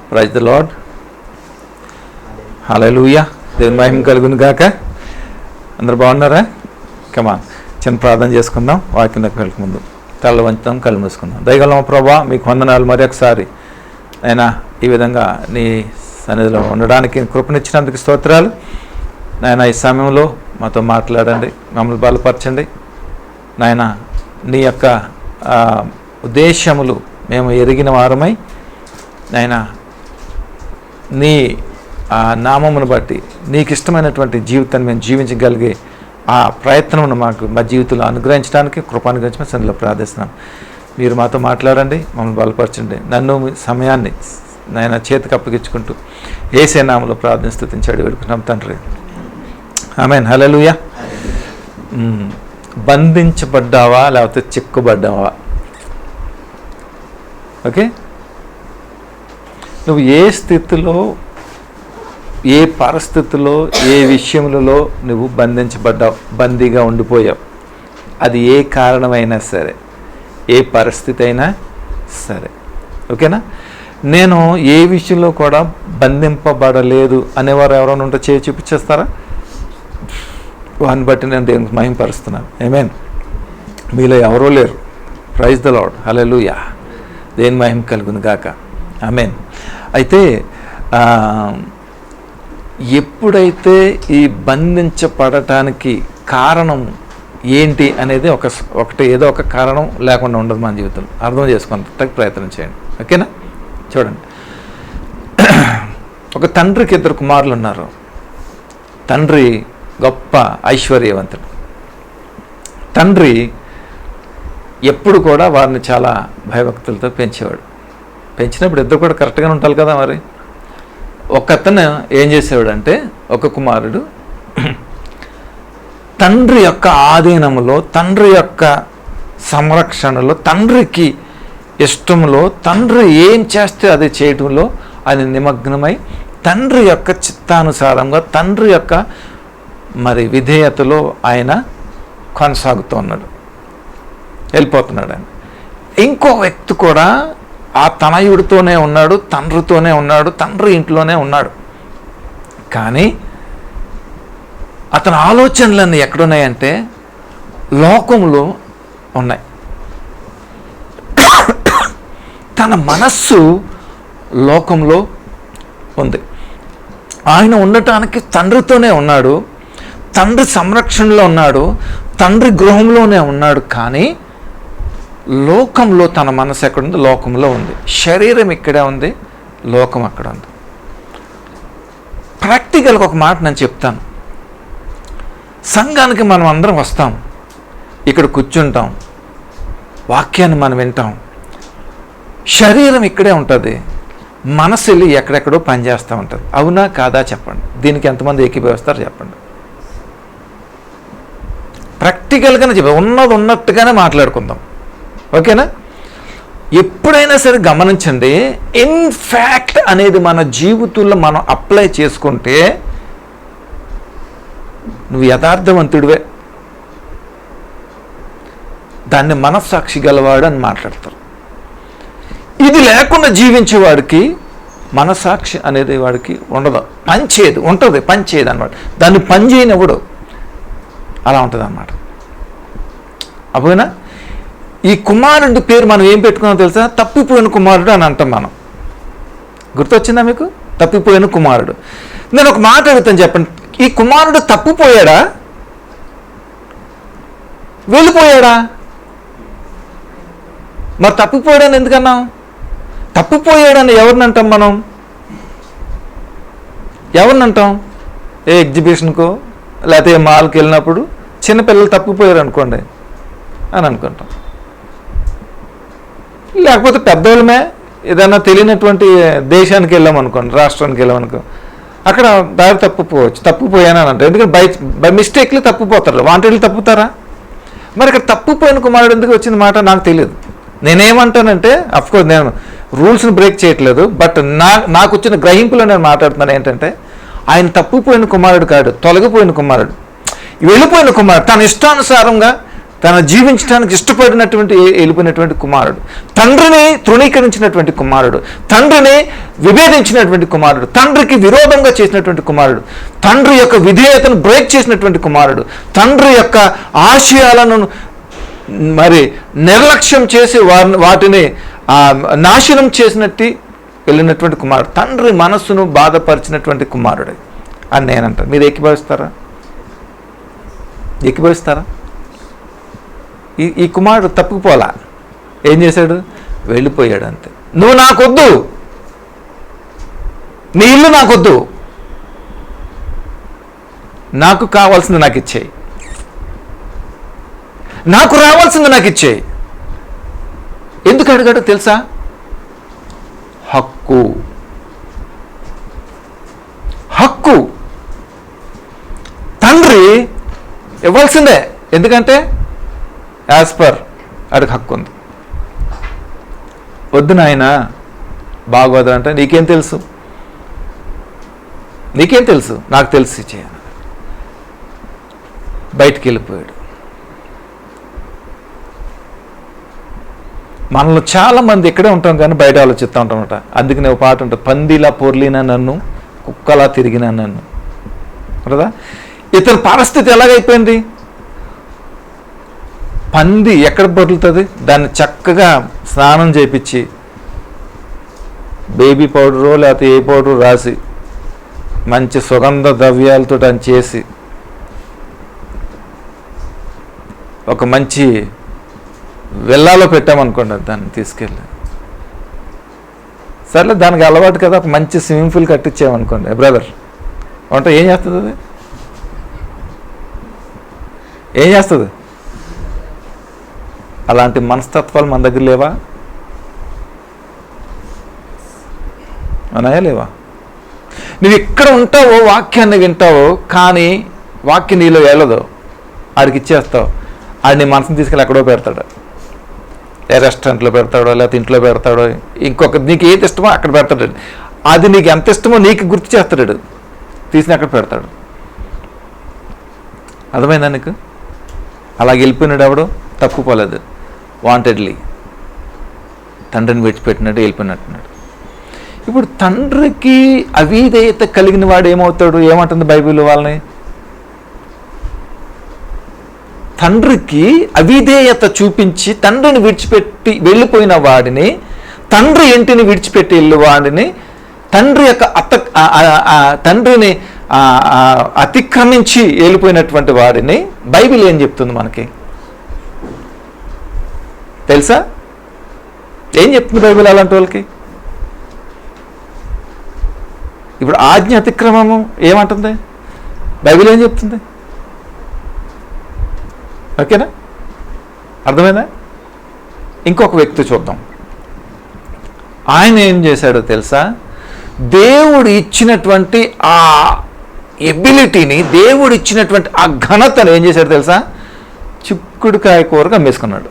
Praise the Lord. Hallelujah. దేవుని మహిమ కలుగును గాక. అందరు బాగున్నారా? కమాన్, చిన్న ప్రార్థన చేసుకుందాం. వాక్యంలోకి వెళ్ళక ముందు తల వంచుతాం, కళ్ళు మూసుకుందాం. దయగల ప్రభా, మీకు వందనాలు. మరి ఒకసారి అయినా ఈ విధంగా నీ సన్నిధిలో ఉండడానికి కృపనిచ్చినందుకు స్తోత్రాలు. నాయన ఈ సమయంలో మాతో మాట్లాడండి, మమ్మల్ని బలపరచండి. నాయన నీ యొక్క ఉద్దేశములు మేము ఎరిగిన వారమై నాయన నీ నామమును బట్టి నీకు ఇష్టమైనటువంటి జీవితాన్ని మేము జీవించగలిగే ఆ ప్రయత్నమును మాకు మా జీవితంలో అనుగ్రహించడానికి కృపానుగ్రహించమని సన్నిధిలో ప్రార్థిస్తున్నాం. మీరు మాతో మాట్లాడండి, మమ్మల్ని బలపరచండి. నన్ను సమయాన్ని నాయన చేతికి అప్పగించుకుంటూ యేసే నామములో ప్రార్థన స్తుతించాడు వేడుకుంటున్నాం తండ్రి. ఆమేన్. హల్లెలూయా. బంధించబడ్డావా లేకపోతే చిక్కుబడ్డావా? ఓకే, నువ్వు ఏ స్థితిలో, ఏ పరిస్థితిలో, ఏ విషయములలో నువ్వు బంధించబడ్డావు, బందీగా ఉండిపోయావు. అది ఏ కారణమైనా సరే, ఏ పరిస్థితి అయినా సరే. ఓకేనా? నేను ఏ విషయంలో కూడా బంధింపబడలేదు అనేవారు ఎవరైనా ఉంటే చేయి చూపించేస్తారా? వారిని బట్టి నేను దేవునికి మహిమపరుస్తున్నాను. ఆమేన్. మీలో ఎవరో లేరు. Praise the Lord. హల్లెలూయా. దేవుని మహిమ కలుగును గాక. ఆమేన్. అయితే ఎప్పుడైతే ఈ బంధించబడటానికి కారణం ఏంటి అనేది ఒకటి ఏదో ఒక కారణం లేకుండా ఉండదు మన జీవితంలో. అర్థం చేసుకుంటే ప్రయత్నం చేయండి. ఓకేనా? చూడండి, ఒక తండ్రికి 2 కుమారులు ఉన్నారు. తండ్రి గొప్ప ఐశ్వర్యవంతుడు. తండ్రి ఎప్పుడు కూడా వారిని చాలా భయభక్తులతో పెంచేవాడు. పెంచినప్పుడు ఇద్దరు కూడా కరెక్ట్గానే ఉంటారు కదా. మరి ఒకతను ఏం చేసేవాడంటే, ఒక కుమారుడు తండ్రి యొక్క ఆధీనములో, తండ్రి యొక్క సంరక్షణలో, తండ్రికి ఇష్టంలో, తండ్రి ఏం చేస్తే అది చేయటంలో అది నిమగ్నమై తండ్రి యొక్క చిత్తానుసారంగా, తండ్రి యొక్క మరి విధేయతలో ఆయన కొనసాగుతూ ఉన్నాడు, వెళ్ళిపోతున్నాడు. ఆయన ఇంకో వ్యక్తి కూడా ఆ తనయుడితోనే ఉన్నాడు, తండ్రితోనే ఉన్నాడు, తండ్రి ఇంట్లోనే ఉన్నాడు. కానీ అతని ఆలోచనలన్నీ ఎక్కడున్నాయంటే లోకంలో ఉన్నాయి. తన మనస్సు లోకంలో ఉంది. ఆయన ఉండటానికి తండ్రితోనే ఉన్నాడు, తండ్రి సంరక్షణలో ఉన్నాడు, తండ్రి గృహంలోనే ఉన్నాడు. కానీ లోకంలో తన మనసు ఎక్కడుంది? లోకంలో ఉంది. శరీరం ఇక్కడే ఉంది, లోకం అక్కడ ఉంది. ప్రాక్టికల్గా ఒక మాట నేను చెప్తాను. సంఘానికి మనం అందరం వస్తాం, ఇక్కడ కూర్చుంటాం, వాక్యాన్ని మనం వింటాం. శరీరం ఇక్కడే ఉంటుంది, మనసు వెళ్ళి ఎక్కడెక్కడో పనిచేస్తూ ఉంటుంది. అవునా కాదా చెప్పండి. దీనికి ఎంతమంది ఏకీభవిస్తారు చెప్పండి. ప్రాక్టికల్గానే ఉన్నది ఉన్నట్టుగానే మాట్లాడుకుందాం. ఓకేనా? ఎప్పుడైనా సరే గమనించండి, ఇన్ఫ్యాక్ట్ అనేది మన జీవితంలో మనం అప్లై చేసుకుంటే నువ్వు యథార్థవంతుడివే, దాన్ని మనస్సాక్షి గలవాడు అని మాట్లాడతారు. ఇది లేకుండా జీవించేవాడికి మనస్సాక్షి అనేది వాడికి ఉండదు. పనిచేయదు, ఉంటుంది పనిచేయదు అన్నమాట. దాన్ని పని చేయనివ్వడు. అలా ఉంటుంది అన్నమాట. అప్పుడైనా ఈ కుమారుడి పేరు మనం ఏం పెట్టుకున్నామో తెలుసా? తప్పిపోయిన కుమారుడు అని అంటాం మనం. గుర్తొచ్చిందా మీకు? తప్పిపోయిన కుమారుడు. నేను ఒక మాట అడుగుతాను, చెప్పండి. ఈ కుమారుడు తప్పిపోయాడా, వెళ్ళిపోయాడా? మరి తప్పిపోయాడని ఎందుకన్నాం? తప్పిపోయాడని ఎవరిని అంటాం మనం? ఎవరిని అంటాం? ఏ ఎగ్జిబిషన్కో లేకపోతే ఏ మాల్కి వెళ్ళినప్పుడు చిన్నపిల్లలు తప్పిపోయారు అనుకోండి అని అనుకుంటాం. లేకపోతే పెద్దవాళ్ళమే ఏదైనా తెలియనటువంటి దేశానికి వెళ్ళామనుకోండి, రాష్ట్రానికి వెళ్ళామనుకో, అక్కడ దారి తప్పిపోవచ్చు. తప్పిపోయాను అని అంటారు. ఎందుకంటే బై మిస్టేక్లీ తప్పిపోతారు, వాంటెడ్లీ తప్పుతారా? మరి ఇక్కడ తప్పిపోయిన కుమారుడు ఎందుకు వచ్చింది మాట నాకు తెలియదు. నేనేమంటానంటే, అఫ్కోర్స్ నేను రూల్స్ని బ్రేక్ చేయట్లేదు, బట్ నాకు వచ్చిన గ్రహింపులో నేను మాట్లాడుతున్నాను. ఏంటంటే, ఆయన తప్పిపోయిన కుమారుడు కాడు, తొలగిపోయిన కుమారుడు, వెళ్ళిపోయిన కుమారుడు. తన ఇష్టానుసారంగా తన జీవించడానికి ఇష్టపడినటువంటి వెళ్ళిపోయినటువంటి కుమారుడు, తండ్రిని తృణీకరించినటువంటి కుమారుడు, తండ్రిని విభేదించినటువంటి కుమారుడు, తండ్రికి విరోధంగా చేసినటువంటి కుమారుడు, తండ్రి యొక్క విధేయతను బ్రేక్ చేసినటువంటి కుమారుడు, తండ్రి యొక్క ఆశయాలను మరి నిర్లక్ష్యం చేసి వాటిని నాశనం చేసినట్టు వెళ్ళినటువంటి కుమారుడు, తండ్రి మనస్సును బాధపరిచినటువంటి కుమారుడు అని నేనంటాను. మీరు ఏకీభవిస్తారా? ఈ కుమారుడు తప్పుకుపోలా, ఏం చేశాడు? వెళ్ళిపోయాడు అంతే. నువ్వు నాకొద్దు, నీ ఇల్లు నాకొద్దు, నాకు కావాల్సింది నాకు ఇచ్చేయి, నాకు రావాల్సింది నాకు ఇచ్చేయి. ఎందుకు అడిగాడో తెలుసా? హక్కు. తండ్రి ఇవ్వాల్సిందే, ఎందుకంటే యాజ్ పర్ అడిగి హక్కు ఉంది. వద్దు నాయన బాగోదు అంటే నీకేం తెలుసు, నాకు తెలిసి చేయాలి. బయటికి వెళ్ళిపోయాడు. మనలో చాలామంది ఇక్కడే ఉంటాం కానీ బయట ఆలోచిస్తూ ఉంటాం అనమాట. అందుకనే ఒక పాట ఉంటుంది, పందిలా పొర్లినా నన్ను, కుక్కలా తిరిగినా నన్ను కదా. ఇతని పరిస్థితి ఎలాగైపోయింది? పంది ఎక్కడ పొర్లుతుంది? దాన్ని చక్కగా స్నానం చేయించి బేబీ పౌడరు లేకపోతే ఏ పౌడరు రాసి మంచి సుగంధ ద్రవ్యాలతో దాన్ని చేసి ఒక మంచి వెళ్ళాలో పెట్టామనుకోండి, దాన్ని తీసుకెళ్ళి సర్లే దానికి అలవాటు కదా, ఒక మంచి స్విమ్మింగ్ పూల్ కట్టించామనుకోండి బ్రదర్, అంటే ఏం చేస్తుంది? అది ఏం చేస్తుంది? అలాంటి మనస్తత్వాలు మన దగ్గర లేవా? అనాయా లేవా? నువ్వు ఇక్కడ ఉంటావో, వాక్యాన్ని వింటావో, కానీ వాక్యం నీలో వెళ్ళదు, ఆడికి ఇచ్చేస్తావు. ఆడి నీ మనసుని తీసుకెళ్ళి ఎక్కడో పెడతాడు, ఏ రెస్టారెంట్లో పెడతాడో లేకపోతే ఇంట్లో పెడతాడో, ఇంకొక నీకు ఏది ఇష్టమో అక్కడ పెడతాడు. అది నీకు ఎంత ఇష్టమో నీకు గుర్తు చేస్తాడు, తీసి అక్కడ పెడతాడు. అర్థమైందా నీకు? అలాగే వెళ్ళిపోయినాడు ఎవడు, తప్పుకోలేదు, వాంటెడ్లీ తండ్రిని విడిచిపెట్టినట్టు వెళ్ళిపోయినట్టున్నాడు. ఇప్పుడు తండ్రికి అవిధేయత కలిగిన వాడు ఏమవుతాడు? ఏమంటుంది బైబిల్ వాళ్ళని? తండ్రికి అవిధేయత చూపించి తండ్రిని విడిచిపెట్టి వెళ్ళిపోయిన వాడిని, తండ్రి ఇంటిని విడిచిపెట్టి వెళ్ళి వాడిని, తండ్రి యొక్క తండ్రిని అతిక్రమించి వెళ్ళిపోయినటువంటి వాడిని బైబిల్ ఏం చెప్తుంది మనకి తెలుసా? ఏం చెప్తుంది బైబిల్ అలాంటి వాళ్ళకి? ఇప్పుడు ఆజ్ఞ అతిక్రమము ఏమంటుంది బైబిల్? ఏం చెప్తుంది? ఓకేనా? అర్థమైందా? ఇంకొక వ్యక్తి చూద్దాం. ఆయన ఏం చేశాడో తెలుసా? దేవుడు ఇచ్చినటువంటి ఆ ఎబిలిటీని, దేవుడు ఇచ్చినటువంటి ఆ ఘనతను ఏం చేశాడు తెలుసా? చిక్కుడుకాయ కూరగా అమ్మేసుకున్నాడు.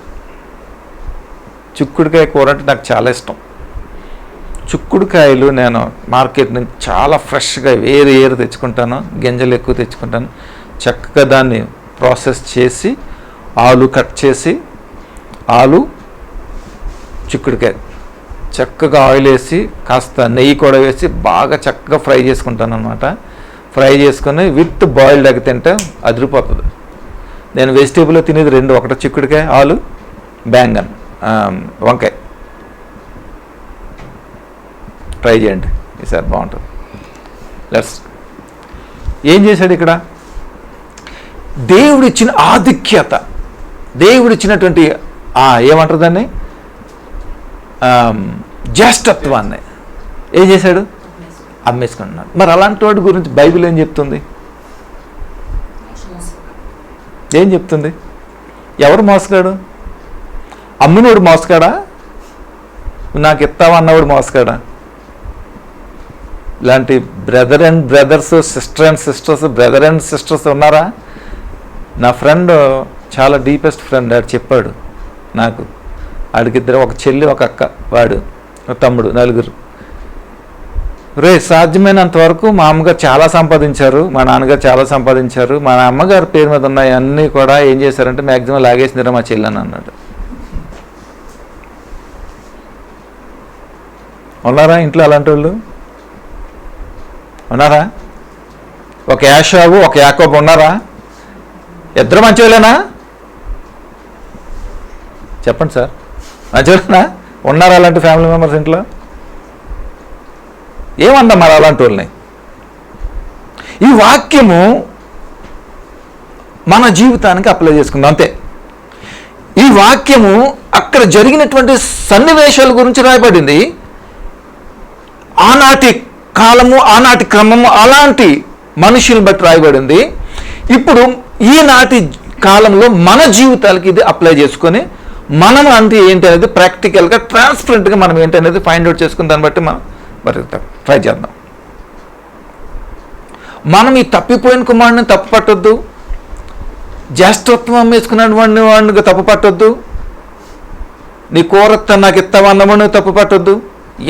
చిక్కుడుకాయ కూర అంటే నాకు చాలా ఇష్టం. చిక్కుడుకాయలు నేను మార్కెట్ నుంచి చాలా ఫ్రెష్గా ఏరు తెచ్చుకుంటాను, గింజలు ఎక్కువ తెచ్చుకుంటాను. చక్కగా దాన్ని ప్రాసెస్ చేసి ఆలు కట్ చేసి, ఆలు చిక్కుడుకాయ చక్కగా ఆయిల్ వేసి కాస్త నెయ్యి కూడా వేసి బాగా చక్కగా ఫ్రై చేసుకుంటాను అనమాట. ఫ్రై చేసుకుని విత్ బాయిల్డ్ ఎగ్ తింటే అదిరిపోతుంది. నేను వెజిటేబుల్లో తినేది రెండు, ఒకటి చిక్కుడుకాయ, ఆలు, బ్యాంగన్, వంకాయ. ట్రై చేయండి ఈసారి, బాగుంటుంది. లెట్స్ ఏం చేశాడు ఇక్కడ? దేవుడిచ్చిన ఆధిక్యత, దేవుడిచ్చినటువంటి ఏమంటారు దాన్ని, జ్యేష్ఠత్వాన్ని ఏం చేశాడు? అమ్మేసుకుంటున్నాడు. మరి అలాంటి వాడి గురించి బైబిల్ ఏం చెప్తుంది? ఏం చెప్తుంది? ఎవరు మోసగాడు? అమ్మినోడు మోసగాడా? నాకు ఇస్తావా అన్నవాడు మోసగాడా? ఇలాంటి brother and brothers, sister and sisters, brother and sisters ఉన్నారా? నా ఫ్రెండ్, చాలా డీపెస్ట్ ఫ్రెండ్, ఆడు చెప్పాడు నాకు. ఆడికిద్దరు, ఒక చెల్లి ఒక అక్క, వాడు తమ్ముడు, నలుగురు. సాధ్యమైనంత వరకు మా అమ్మగారు చాలా సంపాదించారు, మా నాన్నగారు చాలా సంపాదించారు, మా అమ్మగారి పేరు మీద ఉన్నాయి అన్నీ కూడా ఏం చేశారంటే మ్యాక్సిమం లాగేసిందిరా మా చెల్లెని అన్నాడు. ఉన్నారా ఇంట్లో అలాంటి వాళ్ళు? ఉన్నారా? ఒక యాషావు ఒక యాకోబు ఉన్నారా? ఇద్దరు మంచివాళ్ళేనా? చెప్పండి సార్, మంచివాళ్ళేనా? ఉన్నారా అలాంటి ఫ్యామిలీ మెంబర్స్ ఇంట్లో? ఏమన్నా మరి అలాంటి వాళ్ళని? ఈ వాక్యము మన జీవితానికి అప్లై చేసుకుందాం అంతే. ఈ వాక్యము అక్కడ జరిగినటువంటి సన్నివేశాల గురించి రాయబడింది. ఆనాటి కాలము, ఆనాటి క్రమము, అలాంటి మనుషులను బట్టి రాయబడింది. ఇప్పుడు ఈనాటి కాలంలో మన జీవితాలకి ఇది అప్లై చేసుకొని మనం అంటే ఏంటి అనేది ప్రాక్టికల్గా ట్రాన్స్పరెంట్గా మనం ఏంటి అనేది ఫైండ్ అవుట్ చేసుకుని దాన్ని బట్టి మనం ట్రై చేద్దాం. మనం ఈ తప్పిపోయిన కుమారుడిని తప్పు పట్టొద్దు, జ్యేష్ఠత్వం వేసుకున్నటువంటి వాడిని తప్పు పట్టొద్దు, నీ కూరత్త నాకు ఇస్తావన్నమని తప్పు పట్టొద్దు,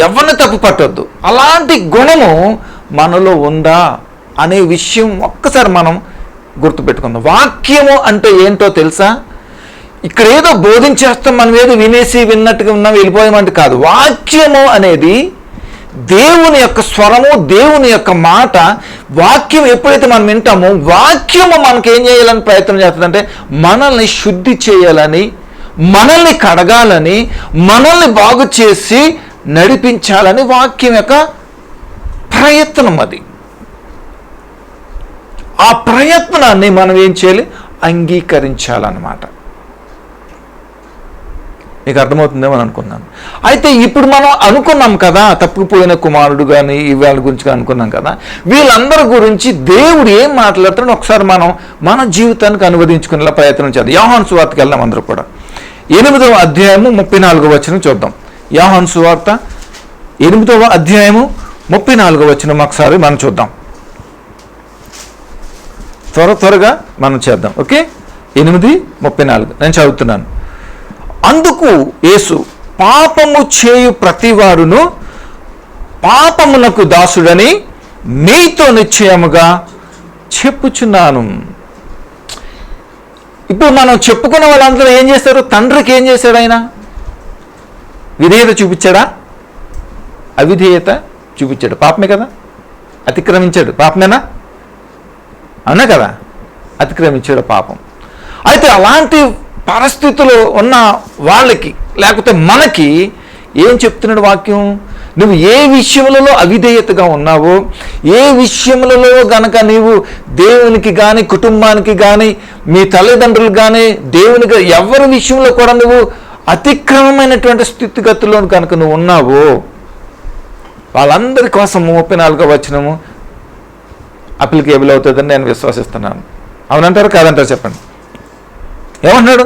ఎవరిని తప్పు పట్టొద్దు. అలాంటి గుణము మనలో ఉందా అనే విషయం ఒక్కసారి మనం గుర్తుపెట్టుకుందాం. వాక్యము అంటే ఏంటో తెలుసా? ఇక్కడ ఏదో బోధించేస్తాం, మనం ఏదో విన్నట్టుగా ఉన్నాం వెళ్ళిపోయామంటే కాదు. వాక్యము అనేది దేవుని యొక్క స్వరము, దేవుని యొక్క మాట. వాక్యం ఎప్పుడైతే మనం వింటామో వాక్యము మనకి ఏం చేయాలని ప్రయత్నం చేస్తుందంటే మనల్ని శుద్ధి చేయాలని, మనల్ని కడగాలని, మనల్ని బాగు చేసి నడిపించాలని వాక్యం యొక్క ప్రయత్నం అది. ఆ ప్రయత్నాన్ని మనం ఏం చేయాలి? అంగీకరించాలన్నమాట. మీకు అర్థమవుతుందేమో అనుకున్నాను. అయితే ఇప్పుడు మనం అనుకున్నాం కదా, తప్పిపోయిన కుమారుడు కానీ వీళ్ళ గురించి అనుకున్నాం కదా, వీళ్ళందరి గురించి దేవుడు ఏం మాట్లాడుతాడో ఒకసారి మనం మన జీవితానికి అనువదించుకునేలా ప్రయత్నం చేద్దాం. యోహాను సువార్తకి వెళ్దాం అందరూ కూడా. 8వ అధ్యాయము 34వ వచనం చూద్దాం. యోహాను సువార్త 8వ అధ్యాయము 34వ వచనం ఒకసారి మనం చూద్దాం. త్వరగా మనం చేద్దాం. ఓకే, 8:34 నేను చదువుతున్నాను. అందుకు యేసు, పాపము చేయు ప్రతివాడును పాపమునకు దాసుడని మీతో నిశ్చయముగా చెప్పుచున్నాను. ఇప్పుడు మనం చెప్పుకున్న వాళ్ళందరూ ఏం చేస్తారు? తండ్రికి ఏం చేశాడు ఆయన? విధేయత చూపించాడా? అవిధేయత చూపించాడు. పాపమే కదా, అతిక్రమించాడు. పాపమేనా? అవునా కదా, అతిక్రమించాడు పాపం. అయితే అలాంటి పరిస్థితులు ఉన్న వాళ్ళకి లేకపోతే మనకి ఏం చెప్తున్నాడు వాక్యం? నువ్వు ఏ విషయములలో అవిధేయతగా ఉన్నావో, ఏ విషయములలో గనక నీవు దేవునికి కానీ కుటుంబానికి కానీ మీ తల్లిదండ్రులు కానీ దేవునికి ఎవరి విషయంలో కూడా నువ్వు అతిక్రమమైనటువంటి స్థితిగతుల్లో కనుక నువ్వు ఉన్నావో వాళ్ళందరి కోసం 34వ వచనము అప్లికేబుల్ అవుతుందని నేను విశ్వసిస్తున్నాను. అవునంటారు కాదంటారు చెప్పండి. ఏమంటున్నాడు?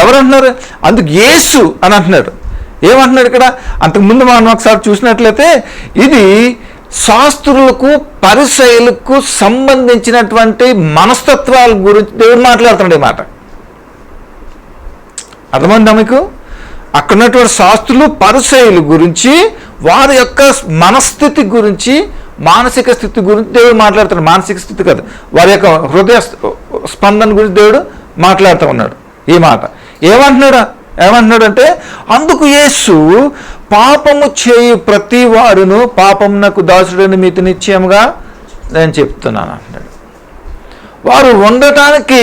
ఎవరంటున్నారు? అందుకు యేసు అని అంటున్నాడు. ఏమంటున్నాడు ఇక్కడ? అంతకుముందు మనం ఒకసారి చూసినట్లయితే ఇది శాస్త్రులకు పరిసయ్యులకు సంబంధించినటువంటి మనస్తత్వాల గురించి దేవుడు మాట్లాడుతున్నాడు. ఈ మాట అర్థమైందా మీకు? అక్కడ ఉన్నటువంటి శాస్త్రులు పరిసయ్యుల గురించి, వారి యొక్క మనస్థితి గురించి, మానసిక స్థితి గురించి దేవుడు మాట్లాడుతున్నాడు. మానసిక స్థితి కాదు, వారి యొక్క హృదయ స్పందన గురించి దేవుడు మాట్లాడుతూ ఉన్నాడు. ఈ మాట ఏమంటున్నాడు అంటే, అందుకు యేసు, పాపము చేయు ప్రతి వాడును పాపమునకు దాసుడని మీతో నిశ్చయముగా నేను చెప్తున్నాను అంటున్నాడు. వారు ఉండటానికి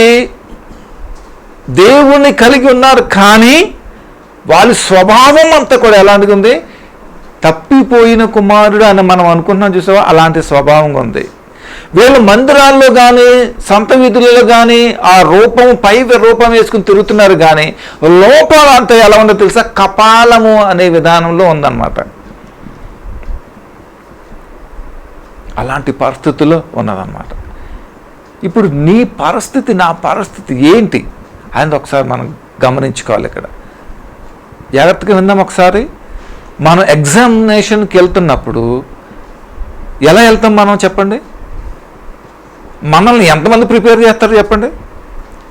దేవుణ్ణి కలిగి ఉన్నారు, కానీ వాళ్ళ స్వభావం అంతా కూడా ఎలాంటిది ఉంది? తప్పిపోయిన కుమారుడు అని మనం అనుకుంటున్నాం చూసావా, అలాంటి స్వభావంగా ఉంది. వీళ్ళు మందిరాల్లో కానీ సంత వీధులలో కానీ ఆ పై రూపం వేసుకుని తిరుగుతున్నారు, కానీ లోపల అంతా ఎలా ఉందో తెలుసా? కపాలము అనే విధానంలో ఉందన్నమాట. అలాంటి పరిస్థితుల్లో ఉన్నదన్నమాట. ఇప్పుడు నీ పరిస్థితి, నా పరిస్థితి ఏంటి అనేది ఒకసారి మనం గమనించుకోవాలి. ఇక్కడ జాగ్రత్తగా విందాం ఒకసారి. మనం ఎగ్జామినేషన్కి వెళ్తున్నప్పుడు ఎలా వెళ్తాం మనం చెప్పండి? మనల్ని ఎంతమంది ప్రిపేర్ చేస్తారు చెప్పండి?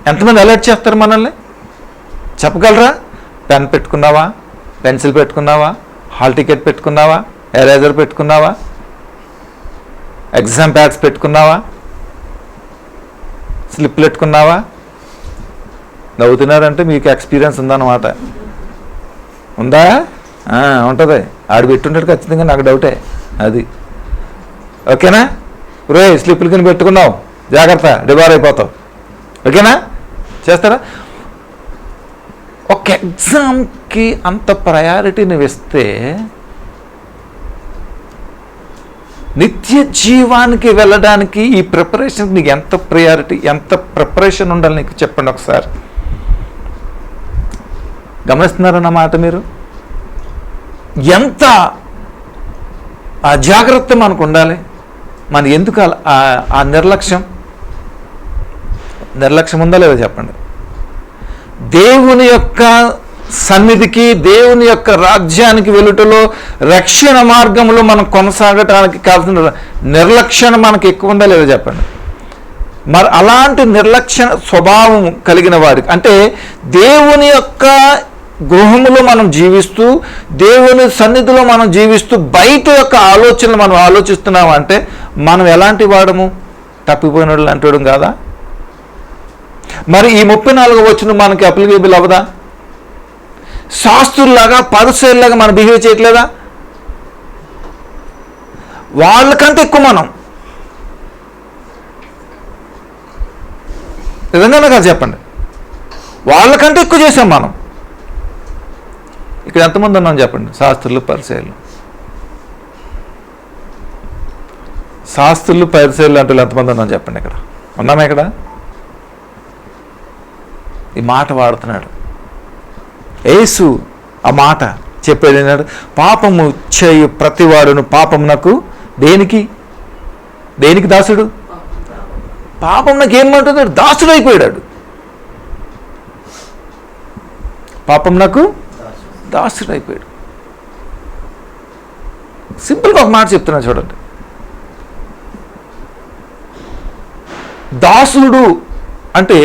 ఎంతమంది అలర్ట్ చేస్తారు మనల్ని? చెప్పగలరా? పెన్ పెట్టుకున్నావా? పెన్సిల్ పెట్టుకున్నావా? హాల్ టికెట్ పెట్టుకున్నావా? ఎరేజర్ పెట్టుకున్నావా? ఎగ్జామ్ ప్యాడ్స్ పెట్టుకున్నావా? స్లిప్లు పెట్టుకున్నావా? నవ్వుతున్నారంటే మీకు ఎక్స్పీరియన్స్ ఉందన్నమాట. ఉందా? ఉంటుంది. ఆడు పెట్టుంటాడు ఖచ్చితంగా, నాకు డౌటే అది. ఓకేనా? రే స్లిప్లు కింద పెట్టుకున్నావు, జాగ్రత్త, డిబార్ అయిపోతావు. ఓకేనా? చేస్తారా? ఒక ఎగ్జామ్కి అంత ప్రయారిటీ నువ్వు ఇస్తే నిత్య జీవానికి వెళ్ళడానికి ఈ ప్రిపరేషన్కి నీకు ఎంత ప్రయారిటీ, ఎంత ప్రిపరేషన్ ఉండాలి నీకు చెప్పండి ఒకసారి. గమనిస్తున్నారన్న మాట మీరు? ఎంత ఆ జాగ్రత్త మనకు ఉండాలి. మన ఎందుకు ఆ నిర్లక్ష్యం ఉందా లేదా చెప్పండి. దేవుని యొక్క సన్నిధికి, దేవుని యొక్క రాజ్యానికి వెలుటలో, రక్షణ మార్గంలో మనం కొనసాగటానికి కావాల్సిన నిర్లక్ష్యం మనకు ఎక్కువ ఉందా లేదా చెప్పండి. మరి అలాంటి నిర్లక్ష్య స్వభావం కలిగిన వారికి, అంటే దేవుని యొక్క గృహములో మనం జీవిస్తూ, దేవుని సన్నిధిలో మనం జీవిస్తూ, బయట యొక్క ఆలోచనలు మనం ఆలోచిస్తున్నాం అంటే మనం ఎలాంటి వాడము? తప్పిపోయిన వాళ్ళు అంటడం కాదా? మరి ఈ 34వ వచనం మనకి అప్లికేబుల్ అవ్వదా? శాస్త్రుల్లాగా, పరిసయ్యుల్లాగా మనం బిహేవ్ చేయట్లేదా? వాళ్ళకంటే ఎక్కువ మనం నిజంగానే కాదు చెప్పండి, వాళ్ళకంటే ఎక్కువ చేసాం మనం. ఇక్కడ ఎంతమంది ఉన్నాం చెప్పండి? శాస్త్రులు, పరిసయ్యులు. శాస్త్రులు, పరిసయ్యులు అంటే ఎంతమంది ఉన్నాం చెప్పండి? ఇక్కడ ఉన్నామా? ఇక్కడ ఈ మాట వాడుతున్నాడు యేసు. ఆ మాట చెప్పేది ఏంటంటే, పాపము చేయు ప్రతివాడును పాపమునకు దేనికి దాసుడు? పాపం నాకు ఏమంటున్నాడు? దాసుడు అయిపోయాడు. పాపం నాకు దాసుడు అయిపోయాడు. సింపుల్గా ఒక మాట చెప్తున్నా చూడండి. దాసుడు అంటే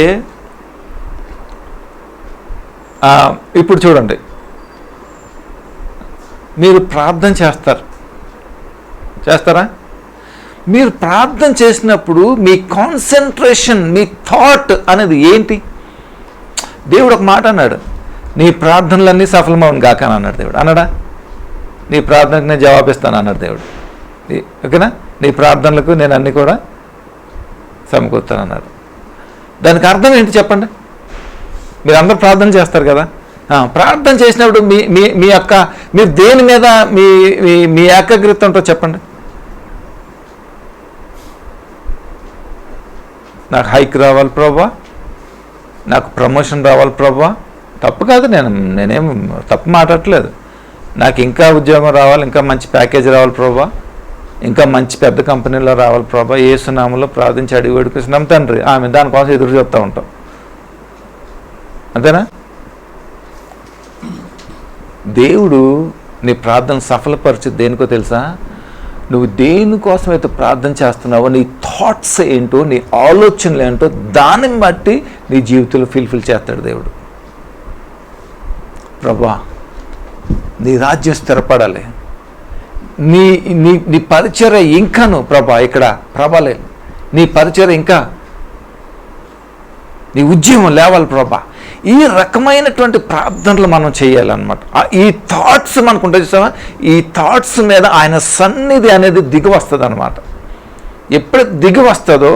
ఇప్పుడు చూడండి, మీరు ప్రార్థన చేస్తారా? మీరు ప్రార్థన చేసినప్పుడు మీ కాన్సన్ట్రేషన్, మీ థాట్ అనేది ఏంటి? దేవుడు ఒక మాట అన్నాడు, నీ ప్రార్థనలన్నీ సఫలమవును గాక అని అన్నాడు దేవుడు. అన్నాడా? నీ ప్రార్థనకు నేను జవాబిస్తాను అన్నాడు దేవుడు. ఓకేనా? నీ ప్రార్థనలకు నేను అన్నీ కూడా సమకూరుతాను అన్నాడు. దానికి అర్థం ఏంటి చెప్పండి? మీరు అందరూ ప్రార్థన చేస్తారు కదా, ప్రార్థన చేసినప్పుడు మీరు దేని మీద మీ ఏకాగ్రత ఉంటో చెప్పండి. నాకు హైక్ రావాలి ప్రభువా, నాకు ప్రమోషన్ రావాలి ప్రభువా. తప్పు కాదు, నేనేం తప్పు మాట్లాడట్లేదు. నాకు ఇంకా ఉద్యోగం రావాలి, ఇంకా మంచి ప్యాకేజ్ రావాలి ప్రభువా, ఇంకా మంచి పెద్ద కంపెనీలో రావాలి ప్రభువా. యేసు నామములో ప్రార్థించి అడిగి వేడుకొస్తున్నాం తండ్రి, ఆమె దానికోసం ఎదురు చెప్తూ ఉంటాం. అంతేనా? దేవుడు నీ ప్రార్థన సఫలపరిచేది దేనికో తెలుసా? నువ్వు దేనికోసం అయితే ప్రార్థన చేస్తున్నావో, నీ థాట్స్ ఏంటో, నీ ఆలోచనలు ఏంటో, దాన్ని బట్టి నీ జీవితంలో ఫుల్ఫిల్ చేస్తాడు దేవుడు. ప్రభువా నీ రాజ్యం స్థిరపడాలి, నీ పరిచర్య ఇంకాను ప్రభా ఇక్కడ ప్రభాలే, నీ పరిచర్య ఇంకా, నీ ఉద్యమం లేవాలి ప్రభా. ఈ రకమైనటువంటి ప్రార్థనలు మనం చేయాలన్నమాట. ఈ థాట్స్ మనకు ఉంటాయి చూసావా, ఈ థాట్స్ మీద ఆయన సన్నిధి అనేది దిగి వస్తుంది అనమాట. ఎప్పుడైతే దిగి వస్తుందో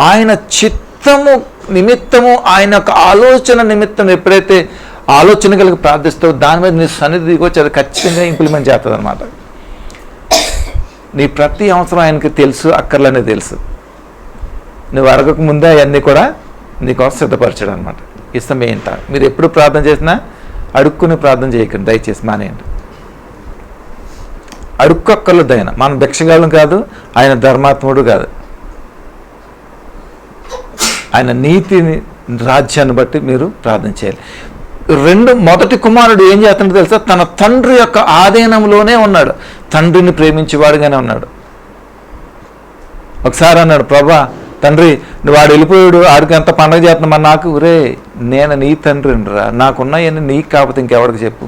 ఆయన చిత్తము నిమిత్తము, ఆయన యొక్క ఆలోచన నిమిత్తం ఎప్పుడైతే ఆలోచన కలిగి ప్రార్థిస్తావో దాని మీద నీ సన్నిధి దిగి వచ్చి అది ఖచ్చితంగా ఇంప్లిమెంట్ చేస్తుంది అనమాట. నీ ప్రతి అవసరం ఆయనకి తెలుసు, అక్కర్లనే తెలుసు. నువ్వు అడగక ముందే అవన్నీ కూడా నీకోసం సిద్ధపరచాడు అనమాట. ఇష్టం ఏంట? మీరు ఎప్పుడు ప్రార్థన చేసినా అడుక్కుని ప్రార్థన చేయకండి దయచేసి, మానేయండి. అడుక్కొక్కర్లేదు. ఆయన మనం భిక్షగాళ్ళం కాదు, ఆయన ధర్మాత్ముడు కాదు. ఆయన నీతిని, రాజ్యాన్ని బట్టి మీరు ప్రార్థన చేయాలి. మొదటి కుమారుడు ఏం చేస్తున్నాడో తెలుసా? తన తండ్రి యొక్క ఆధీనంలోనే ఉన్నాడు, తండ్రిని ప్రేమించేవాడుగానే ఉన్నాడు. ఒకసారి అన్నాడు, ప్రభా తండ్రి నువ్వు వాడు వెళ్ళిపోయాడు, ఆడికి ఎంత పండగ చేస్తున్నావు, మరి నాకు రే నేను నీ తండ్రిని రా, నాకున్నాయని నీకు కాకపోతే ఇంకెవరికి చెప్పు.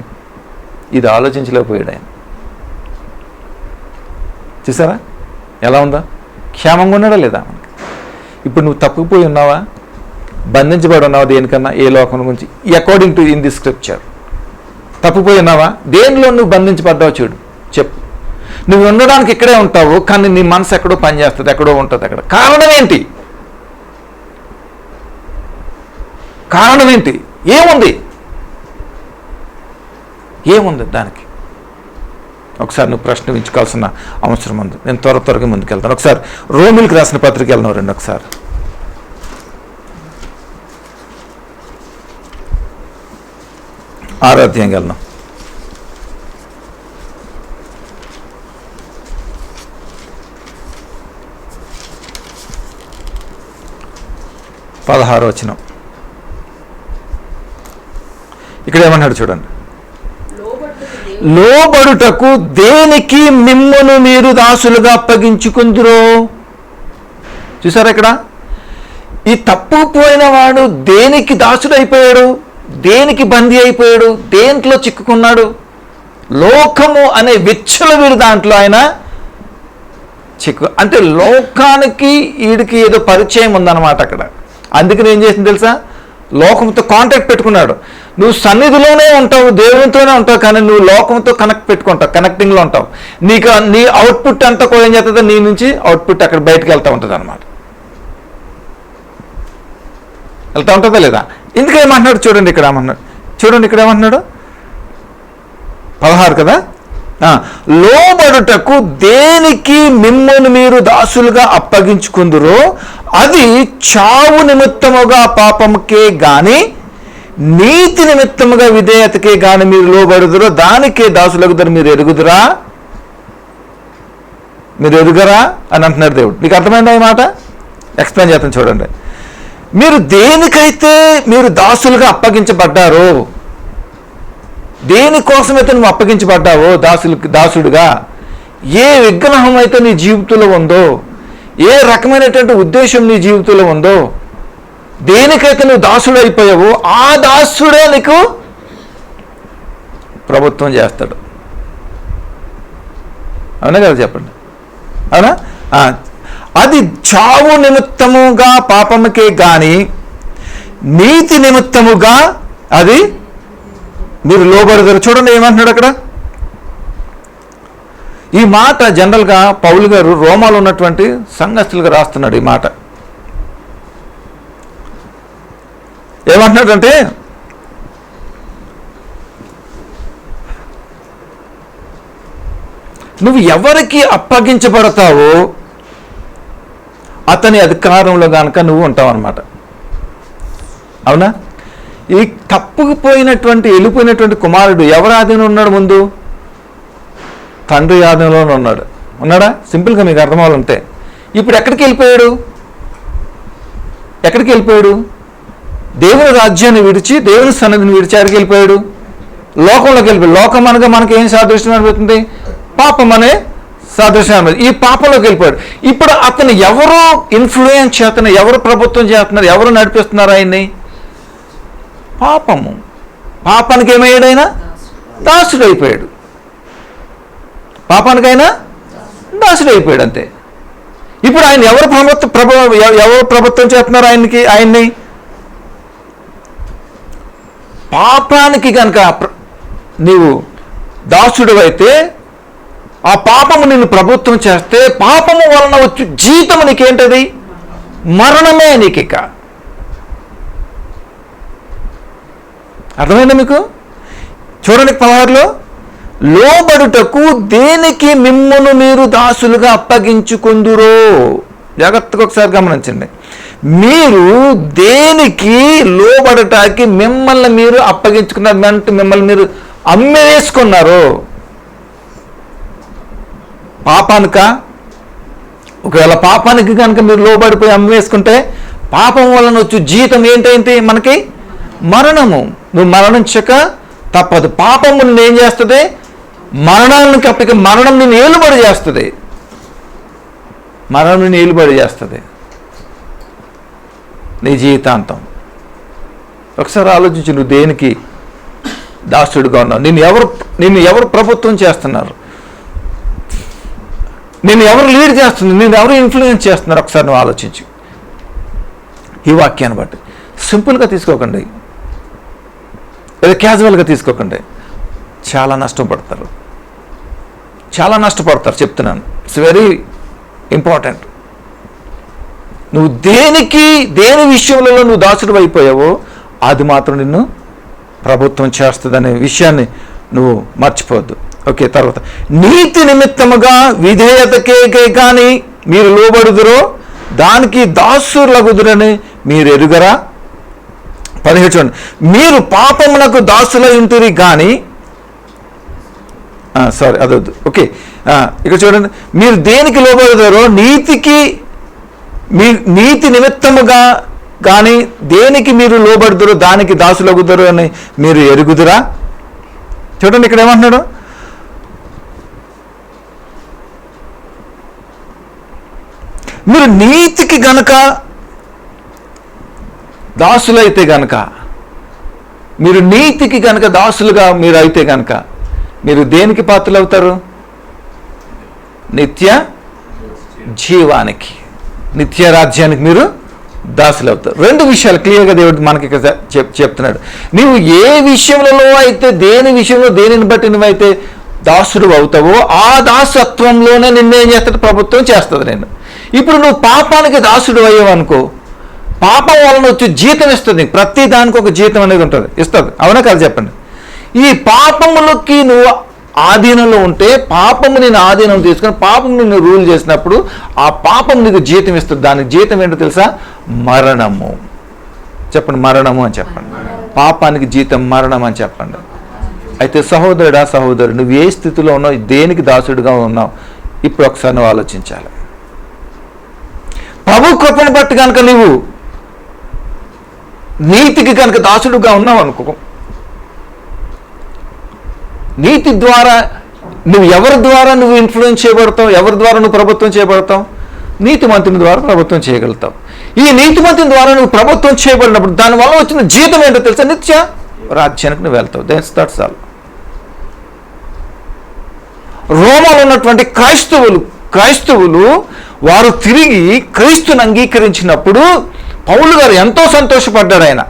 ఇది ఆలోచించలేకపోయాడు ఆయన. చూసారా ఎలా ఉందా? క్షేమంగా ఉన్నాడా లేదా? ఇప్పుడు నువ్వు తప్పిపోయి ఉన్నావా? బంధించబడి ఉన్నావా దేనికన్నా? ఏ లోకం గురించి? According to in the scripture తప్పిపోయి ఉన్నావా? దేనిలో నువ్వు బంధించబడ్డావు చూడు, చెప్పు. నువ్వు ఉండడానికి ఇక్కడే ఉంటావు, కానీ నీ మనసు ఎక్కడో పనిచేస్తుంది, ఎక్కడో ఉంటుంది. అక్కడ కారణం ఏంటి? కారణం ఏంటి? ఏముంది దానికి? ఒకసారి నువ్వు ప్రశ్న ఉంచుకోవాల్సిన అవసరం ఉంది. నేను త్వరగా ముందుకెళ్తాను. ఒకసారి రోమిల్కి రాసిన పత్రిక వెళ్దాం రండి. ఒకసారి ఆరాధ్యంగా వెళ్దాం. పదహారో వచనం. ఇక్కడ ఏమన్నాడు చూడండి. లోబడుటకు దేనికి మిమ్మును మీరు దాసులుగా అప్పగించుకుందురో. చూసారా ఇక్కడ? ఈ తప్పుపోయిన వాడు దేనికి దాసుడైపోయాడు? దేనికి బందీ అయిపోయాడు? దేంట్లో చిక్కుకున్నాడు? లోకము అనే విచ్చలవిడి దాంట్లో ఆయన అంటే లోకానికి వీడికి ఏదో పరిచయం ఉందన్నమాట అక్కడ. అందుకని ఏం చేసింది తెలుసా? లోకంతో కాంటాక్ట్ పెట్టుకున్నాడు. నువ్వు సన్నిధిలోనే ఉంటావు, దేవునితోనే ఉంటావు, కానీ నువ్వు లోకంతో కనెక్టింగ్లో ఉంటావు. నీ అవుట్పుట్ అంతా కూడా ఏం చేస్తుంది? నీ నుంచి అవుట్పుట్ అక్కడ బయటకు వెళ్తూ ఉంటుంది అనమాట. వెళ్తూ ఉంటుందా లేదా? ఎందుకు ఏమంటున్నాడు చూడండి. ఇక్కడ ఏమన్నాడు చూడండి. ఇక్కడ ఏమంటున్నాడు? 16 కదా. లోబడుటకు దేనికి మిమ్మును మీరు దాసులుగా అప్పగించుకుందురో అది చావు నిమిత్తముగా పాపముకే గాని నీతి నిమిత్తముగా విధేయతకే గాని మీరు లోబడుదురో దానికే దాసులగుదరు. మీరు ఎరుగుదరా అని అంటున్నాడు దేవుడు. నీకు అర్థమైందా ఈ మాట? ఎక్స్ప్లెయిన్ చేస్తాను చూడండి. మీరు దేనికైతే మీరు దాసులుగా అప్పగించబడ్డారో, దేనికోసమైతే నువ్వు అప్పగించబడ్డావో దాసుడుగా, ఏ విగ్రహం అయితే నీ జీవితంలో ఉందో, ఏ రకమైనటువంటి ఉద్దేశం నీ జీవితంలో ఉందో, దేనికైతే నువ్వు దాసుడు అయిపోయావో ఆ దాసుడే నీకు ప్రభుత్వం చేస్తాడు. అవునా కదా? చెప్పండి. అవునా? అది చావు నిమిత్తముగా పాపముకే గాని నీతి నిమిత్తముగా అది మీరు లోబడతారు. చూడండి ఏమంటున్నాడు అక్కడ. ఈ మాట జనరల్గా పౌలు గారు రోమాలో ఉన్నటువంటి సంఘస్థులుగా రాస్తున్నాడు. ఈ మాట ఏమంటున్నాడంటే, నువ్వు ఎవరికి అప్పగించబడతావో అతని అధికారంలో కనుక నువ్వు ఉంటావు అన్నమాట. అవునా? ఈ తప్పుకుపోయినటువంటి వెళ్ళిపోయినటువంటి కుమారుడు ఎవరి ఆధీనంలో ఉన్నాడు? ముందు తండ్రి ఆధీనంలోనే ఉన్నాడా? సింపుల్గా మీకు అర్థమవ్వాలంటే ఇప్పుడు ఎక్కడికి వెళ్ళిపోయాడు? దేవుని రాజ్యాన్ని విడిచి, దేవుని సన్నిధిని విడిచి ఎక్కడికి వెళ్ళిపోయాడు? లోకంలోకి వెళ్ళిపోయాడు. లోకం అనగా మనకి ఏం సాదృశ్యం అనిపిస్తుంది? పాపం అనే సాదృశ్యం అనిపిస్తుంది. ఈ పాపంలోకి వెళ్ళిపోయాడు. ఇప్పుడు అతను ఎవరు ఇన్ఫ్లుయెన్స్ చేస్తున్నారు? ఎవరు ప్రభుత్వం చేస్తున్నారు? ఎవరు నడిపిస్తున్నారు ఆయన్ని? పాపానికి ఏమయ్యాడైనా? దాసుడైపోయాడు. పాపానికైనా దాసుడైపోయాడు అంతే. ఇప్పుడు ఆయన ఎవరు ప్రభుత్వం చేస్తున్నారు ఆయన్ని? పాపానికి కనుక నీవు దాసుడు అయితే, ఆ పాపము నిన్ను ప్రభుత్వం చేస్తే, పాపము వలన వచ్చి జీతము నీకేంటది? మరణమే నీకిక. అర్థమైందా మీకు? చూడండి 16లో, లోబడుటకు దేనికి మిమ్మును మీరు దాసులుగా అప్పగించుకుందురో. జాగ్రత్తగా ఒకసారి గమనించండి. మీరు దేనికి లోబడటానికి మిమ్మల్ని మీరు అప్పగించుకున్నారు, మిమ్మల్ని మీరు అమ్మివేసుకున్నారు? పాపానిక? ఒకవేళ పాపానికి కనుక మీరు లోబడిపోయి అమ్మివేసుకుంటే, పాపం వలన వచ్చి జీతం ఏంటైంది మనకి? మరణము. నువ్వు మరణించక తప్పదు. పాపము నిన్ను ఏం చేస్తుంది? మరణానికి అప్పటిక మరణం నిన్ను ఏలుబడి చేస్తుంది. నీ జీవితాంతం. ఒకసారి ఆలోచించు, నువ్వు దేనికి దాసుడుగా ఉన్నావు? నిన్ను ఎవరు ప్రభుత్వం చేస్తున్నారు? నేను ఎవరు లీడ్ చేస్తుంది, నేను ఎవరు ఇన్ఫ్లుయెన్స్ చేస్తున్నారు ఒకసారి నువ్వు ఆలోచించు. ఈ వాక్యాన్ని బట్టి సింపుల్గా తీసుకోకండి, లేదా క్యాజువల్గా తీసుకోకండి. చాలా నష్టపడతారు, చాలా నష్టపడతారు చెప్తున్నాను. It's very important. నువ్వు దేని విషయంలో నువ్వు దాసుడు అయిపోయావో అది మాత్రం నిన్ను ప్రభుత్వం చేస్తుందనే విషయాన్ని నువ్వు మర్చిపోవద్దు. ఓకే, తర్వాత నీతి నిమిత్తముగా విధేయతకే కానీ మీరు లోబడుదురో దానికి దాసులగుదురని మీరు ఎరుగరా. 17 చూడండి. మీరు పాపమునకు దాసులై ఉంటురి కానీ అదొద్దు. ఓకే, ఇక్కడ చూడండి. మీరు దేనికి లోబడుతారో నీతి నిమిత్తముగా కానీ దేనికి మీరు లోబడుదురో దానికి దాసులగుదురు అని మీరు ఎరుగుదురా. చూడండి ఇక్కడ ఏమంటున్నాడు, మీరు నీతికి గనక దాసులైతే గనక, మీరు నీతికి గనక దాసులుగా మీరు అయితే గనక మీరు దేనికి పాత్రలు అవుతారు? నిత్య జీవానికి, నిత్య రాజ్యానికి మీరు దాసులు అవుతారు. 2 విషయాలు క్లియర్గా దేవుడు మనకి చెప్తున్నాడు. నీవు ఏ విషయంలో అయితే, దేని విషయంలో దేనిని బట్టి నువ్వైతే దాసుడు అవుతావో ఆ దాసత్వంలోనే నిన్నేం చేస్తాడు? ప్రభుత్వం చేస్తుంది. నేను ఇప్పుడు నువ్వు పాపానికి దాసుడు అయ్యావనుకో, పాపం వలన వచ్చి జీతం ఇస్తుంది. ప్రతి దానికి ఒక జీతం అనేది ఉంటుంది, ఇస్తుంది. అవునా కాదు చెప్పండి. ఈ పాపములకి నువ్వు ఆధీనంలో ఉంటే, పాపము నేను ఆధీనం తీసుకొని పాపం నిన్ను రూల్ చేసినప్పుడు ఆ పాపం నీకు జీతం ఇస్తుంది. దానికి జీతం ఏంటో తెలుసా? మరణము. చెప్పండి, మరణము అని చెప్పండి. పాపానికి జీతం మరణం అని చెప్పండి. అయితే సహోదరుడా, సహోదరుడు, నువ్వు ఏ స్థితిలో ఉన్నావు, దేనికి దాసుడుగా ఉన్నావు, ఇప్పుడు ఒకసారి నువ్వు ఆలోచించాలి. ప్రభు కృపను బట్టి కనుక నువ్వు నీతికి కనుక దాసుడుగా ఉన్నావు అనుకో, నీతి ద్వారా ఎవరి ద్వారా నువ్వు ఇన్ఫ్లుయెన్స్ చేయబడతావు, ఎవరి ద్వారా నువ్వు ప్రభుత్వం చేయబడతావు? నీతిమంతుని ద్వారా ప్రభుత్వం చేయగలుగుతావు. ఈ నీతిమంతుని ద్వారా నువ్వు ప్రభుత్వం చేయబడినప్పుడు దానివల్ల వచ్చిన జీతం ఏంటో తెలుసా? నిత్య రాజ్యానికి నువ్వు వెళ్తావు. That's all. రోమాలో ఉన్నటువంటి క్రైస్తవులు వారు తిరిగి క్రీస్తుని అంగీకరించినప్పుడు పౌలు గారు ఎంతో సంతోషపడ్డాడు, ఆయన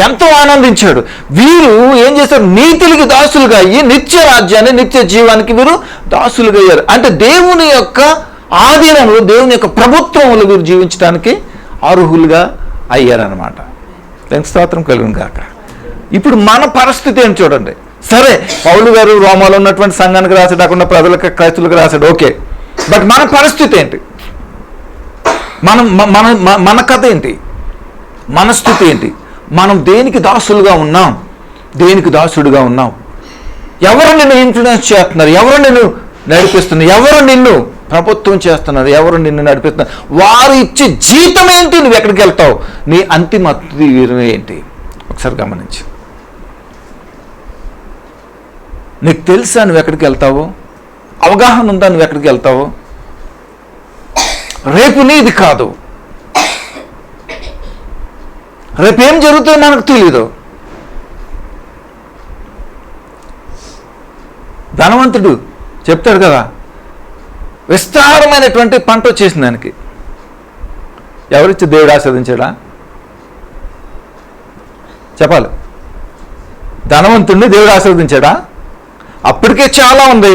ఎంతో ఆనందించాడు. వీరు ఏం చేశారు? నీతికి దాసులుగా అయ్యి నిత్య రాజ్యాన్ని, నిత్య జీవానికి వీరు దాసులుగా అయ్యారు. అంటే దేవుని యొక్క ఆధీనంలో, దేవుని యొక్క ప్రభుత్వంలో వీరు జీవించడానికి అర్హులుగా అయ్యారనమాట. దానికి స్తోత్రం కలుగును గాక. ఇప్పుడు మన పరిస్థితి ఏంటి చూడండి. సరే, పౌలు గారు రోమాలో ఉన్నటువంటి సంఘానికి రాశాడు, అక్కడ ప్రజలకు, క్రైస్తులకు రాశాడు, ఓకే. బట్ మన పరిస్థితి ఏంటి? మన కథ ఏంటి? మన స్థితి ఏంటి? మనం దేనికి దాసులుగా ఉన్నాం, దేనికి దాసుడుగా ఉన్నాం? ఎవరు నిన్ను ఇన్ఫ్లుయెన్స్ చేస్తున్నారు? ఎవరు నిన్ను నడిపిస్తున్నారు? ఎవరు నిన్ను ప్రభుత్వం చేస్తున్నారు? ఎవరు నిన్ను నడిపిస్తున్నారు? వారు ఇచ్చే జీతం ఏంటి? నువ్వు ఎక్కడికి వెళ్తావు? నీ అంతిమ తీర్పు ఏంటి? ఒకసారి గమనించు. నీకు తెలుసా నువ్వు ఎక్కడికి వెళ్తావు? అవగాహన ఉందా నువ్వు ఎక్కడికి వెళ్తావు? రేపు నీది కాదు, రేపేం జరుగుతుందో మనకు తెలీదు. ధనవంతుడు చెప్తాడు కదా, విస్తారమైనటువంటి పంట వచ్చేసింది దానికి. ఎవరిచ్చి? దేవుడు ఆస్వాదించాడా? చెప్పాలి. ధనవంతుడిని దేవుడు ఆస్వాదించాడా? అప్పటికే చాలా ఉంది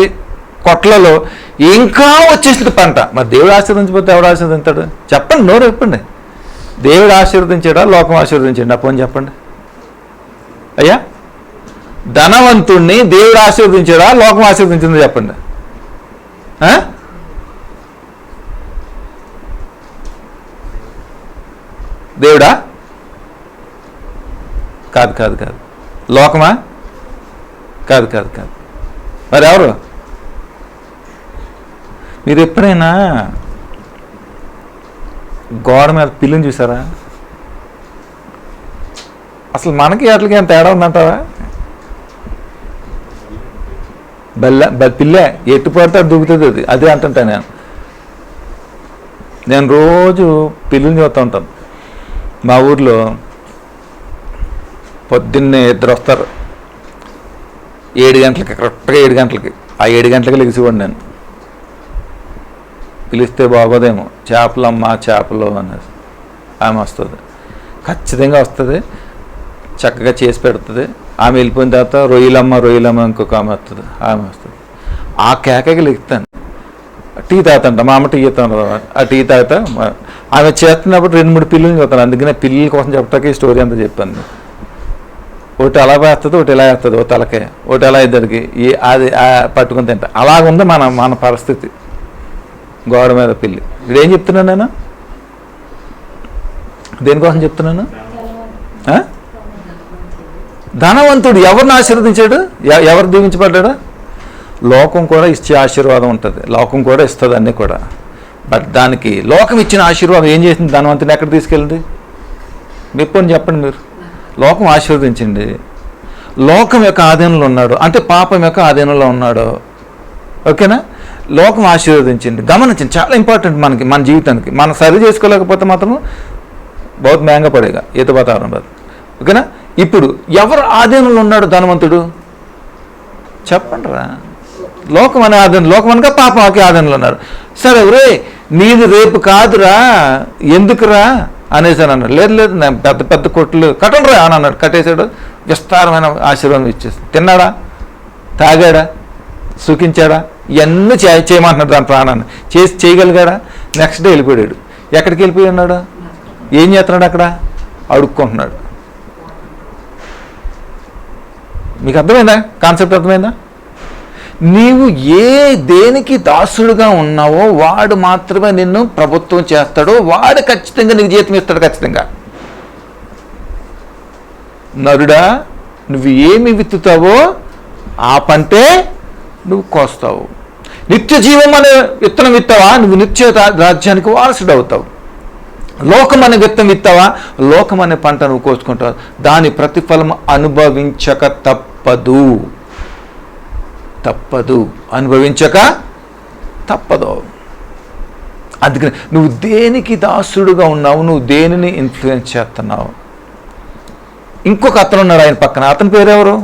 కొట్లలో, ఇంకా వచ్చేసింది పంట. మరి దేవుడు ఆశీర్వదించకపోతే ఎవడు ఆశీర్వదించాడు? చెప్పండి, నోరు చెప్పండి. దేవుడు ఆశీర్వదించాడా, లోకం ఆశీర్వదించాడు? నా పోనీ చెప్పండి అయ్యా. ధనవంతుణ్ణి దేవుడు ఆశీర్వదించాడా, లోకం ఆశీర్వదించిందో చెప్పండి. దేవుడా? కాదు కాదు కాదు. లోకమా? కాదు కాదు కాదు. మరి ఎవరు? మీరు ఎప్పుడైనా గోడ మీద పిల్లిని చూసారా? అసలు మనకి వాటికి ఏం తేడా ఉందంటారా? పిల్లే ఎట్టు పడితే అది దూకుతుంది. అది అదే అంటుంటా నేను రోజు పిల్లిని చూస్తూ ఉంటాను. మా ఊర్లో పొద్దున్నే 2 వస్తారు, 7 గంటలకి, కరెక్ట్గా 7 గంటలకి. ఆ 7 గంటలకి లెగిసివ్వండి నేను. పిలిస్తే బాగోదేమో, చేపలమ్మ చేపలు అనేది ఆమె వస్తుంది, ఖచ్చితంగా వస్తుంది, చక్కగా చేసి పెడుతుంది. ఆమె వెళ్ళిపోయిన తర్వాత రొయ్యలమ్మ ఇంకొక ఆమె వస్తుంది, ఆమె వస్తుంది. ఆ కేకకి లెగుతాను, టీ తాగుతాంట, మా అమ్మ టీ తాగుతాను. ఆ టీ తాగుతా ఆమె చేస్తున్నప్పుడు 2-3 పిల్లలు చూస్తాను. అందుకనే పిల్లల కోసం చెప్పటానికి ఈ స్టోరీ అంతా చెప్పాను. ఒకటి అలా వేస్తుంది, ఒకటి ఇలా వేస్తుంది, ఒక తలకే, ఒకటి ఎలా ఇద్దరికి అది పట్టుకుని తింటా. అలాగుంది మన పరిస్థితి. గోడ మీద పిల్లి. ఇదేం చెప్తున్నాను నేను, దేనికోసం చెప్తున్నాను? ధనవంతుడు ఎవరిని ఆశీర్వదించాడు, ఎవరు దీవించబడ్డాడు? లోకం కూడా ఇచ్చే ఆశీర్వాదం ఉంటుంది, లోకం కూడా ఇస్తుంది అన్నీ కూడా. బట్ దానికి లోకం ఇచ్చిన ఆశీర్వాదం ఏం చేసింది? ధనవంతుని ఎక్కడ తీసుకెళ్ళింది? ఎప్పుడు చెప్పండి మీరు. లోకం ఆశీర్వదించింది, లోకం యొక్క ఆధీనంలో ఉన్నాడు, అంటే పాపం యొక్క ఆధీనంలో ఉన్నాడు. ఓకేనా? లోకం ఆశీర్వదించింది, గమనించింది. చాలా ఇంపార్టెంట్ మనకి, మన జీవితానికి. మనం సరి చేసుకోలేకపోతే మాత్రం బహుత్ మహంగా పడేగా ఈత వాతావరణం బాధ. ఓకేనా? ఇప్పుడు ఎవరు ఆధీనంలో ఉన్నాడు ధనవంతుడు? చెప్పండి రా. లోకం అనే ఆధీనం, లోకం అనగా పాపకి ఆధీనంలో ఉన్నారు. సరే రే నీది రేపు కాదురా, ఎందుకురా అనేసాను అన్నాడు. లేదు నేను పెద్ద కొట్లు కట్టండిరా అని అన్నాడు. కట్టేశాడు, విస్తారమైన ఆశీర్వాదం ఇచ్చేసి. తిన్నాడా, తాగాడా, సుఖించాడా? ఇవన్నీ చేయమంటున్నాడు దాని ప్రాణాన్ని. చేయగలిగాడా? నెక్స్ట్ డే వెళ్ళిపోయాడు. ఎక్కడికి వెళ్ళిపోయి ఉన్నాడు? ఏం చేస్తున్నాడు అక్కడ? అడుక్కుంటున్నాడు. మీకు అర్థమైందా? కాన్సెప్ట్ అర్థమైందా? నీవు దేనికి దాసుడుగా ఉన్నావో వాడు మాత్రమే నిన్ను ప్రభుత్వం చేస్తాడో, వాడు ఖచ్చితంగా నీకు జీతం ఇస్తాడు. ఖచ్చితంగా. నరుడా, నువ్వు ఏమి విత్తుతావో ఆ పంటే నువ్వు కోస్తావు. నిత్య జీవం అనే విత్తనం విత్తావా, నువ్వు నిత్య రాజ్యానికి వారసుడు అవుతావు. లోకం అనే విత్తనం విత్తావా, లోకం అనే పంట నువ్వు కోసుకుంటావు. దాని ప్రతిఫలం అనుభవించక తప్పదు, అనుభవించక తప్పదు. అందుకని నువ్వు దేనికి దాసుడుగా ఉన్నావు, నువ్వు దేనిని ఇన్ఫ్లుయెన్స్ చేస్తున్నావు. ఇంకొక అతను ఉన్నాడు ఆయన పక్కన. అతని పేరెవరు?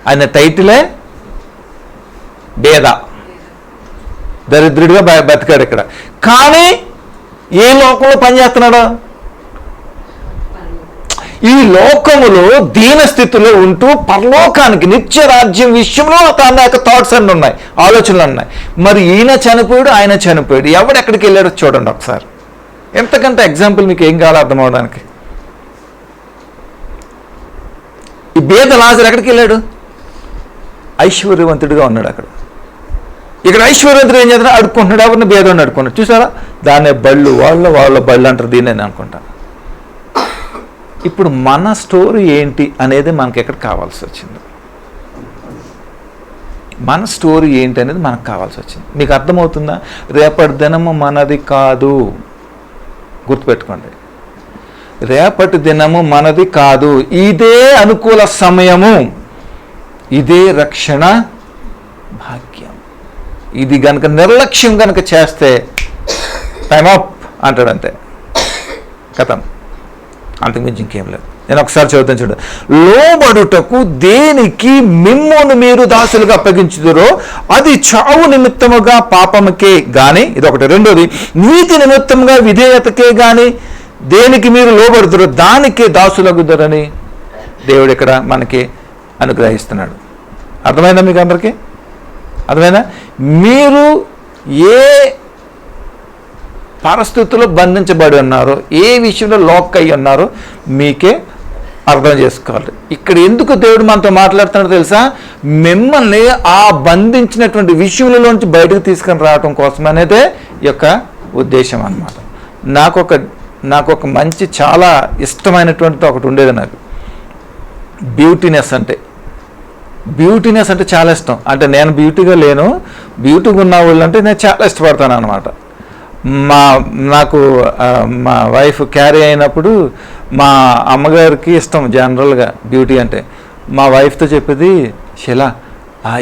ఆయన టైటిలే బేద, దరిద్రుడిగా బతికాడు ఇక్కడ. కానీ ఏ లోకంలో పనిచేస్తున్నాడు? ఈ లోకములో దీన స్థితిలో ఉంటూ పరలోకానికి నిత్య రాజ్యం విషయంలో తన యొక్క థాట్స్ అన్నీ ఉన్నాయి, ఆలోచనలు ఉన్నాయి. మరి ఈయన చనిపోయాడు, ఆయన చనిపోయాడు. ఎవడు ఎక్కడికి వెళ్ళాడో చూడండి ఒకసారి. ఎంతకంటే ఎగ్జాంపుల్ మీకు ఏం కావాలో అర్థం అవడానికి. ఈ బేద లాజరు ఎక్కడికి వెళ్ళాడు? ఐశ్వర్యవంతుడిగా ఉన్నాడు అక్కడ. ఇక్కడ ఐశ్వర్యవంతుడు ఏం చేస్తున్నాడు? అడుక్కుంటున్నాడు. ఎవరిని? బేదోడిని అడుక్కున్నాడు. చూసారా? దాన్నే బళ్ళు, వాళ్ళ బళ్ళు అంటారు దీన్ని అనుకుంటాను. ఇప్పుడు మన స్టోరీ ఏంటి అనేది మనకి ఎక్కడ కావాల్సి వచ్చింది? మన స్టోరీ ఏంటి అనేది మనకు కావాల్సి వచ్చింది. మీకు అర్థమవుతుందా? రేపటి దినము మనది కాదు, గుర్తుపెట్టుకోండి. రేపటి దినము మనది కాదు. ఇదే అనుకూల సమయము, ఇదే రక్షణ భాగ్యం. ఇది కనుక నిర్లక్ష్యం కనుక చేస్తే టైమ్ అప్ అంటాడు, అంతే, కథం. అంతకుమించి ఇంకేం లేదు. నేను ఒకసారి చదువుతాను చూడు. లోబడుటకు దేనికి మిమ్మును మీరు దాసులుగా అప్పగించుదురో అది చావు నిమిత్తముగా పాపముకే గాని, ఇదొకటి. రెండోది, నీతి నిమిత్తముగా విధేయతకే గాని దేనికి మీరు లోబడుతురో దానికే దాసులగుదరని దేవుడు ఇక్కడ మనకి అనుగ్రహిస్తున్నాడు. అర్థమైందా మీకు అందరికీ? అర్థమైందా? మీరు ఏ పరిస్థితుల్లో బంధించబడి ఉన్నారో, ఏ విషయంలో లాక్ అయ్యి ఉన్నారో మీకే అర్థం చేసుకోవాలి. ఇక్కడ ఎందుకు దేవుడు మనతో మాట్లాడుతున్నాడో తెలుసా? మిమ్మల్ని ఆ బంధించినటువంటి విషయంలోంచి బయటకు తీసుకొని రావడం కోసం అనేదే ఈ యొక్క ఉద్దేశం అన్నమాట. నాకు ఒక మంచి చాలా ఇష్టమైనటువంటిది ఒకటి ఉండేది. నాకు బ్యూటీనెస్ అంటే చాలా ఇష్టం. అంటే నేను బ్యూటీగా లేను, బ్యూటీగా ఉన్న వాళ్ళు అంటే నేను చాలా ఇష్టపడతాను అన్నమాట. నాకు మా వైఫ్ క్యారీ అయినప్పుడు మా అమ్మగారికి ఇష్టం జనరల్గా బ్యూటీ అంటే. మా వైఫ్తో చెప్పేది, శిలా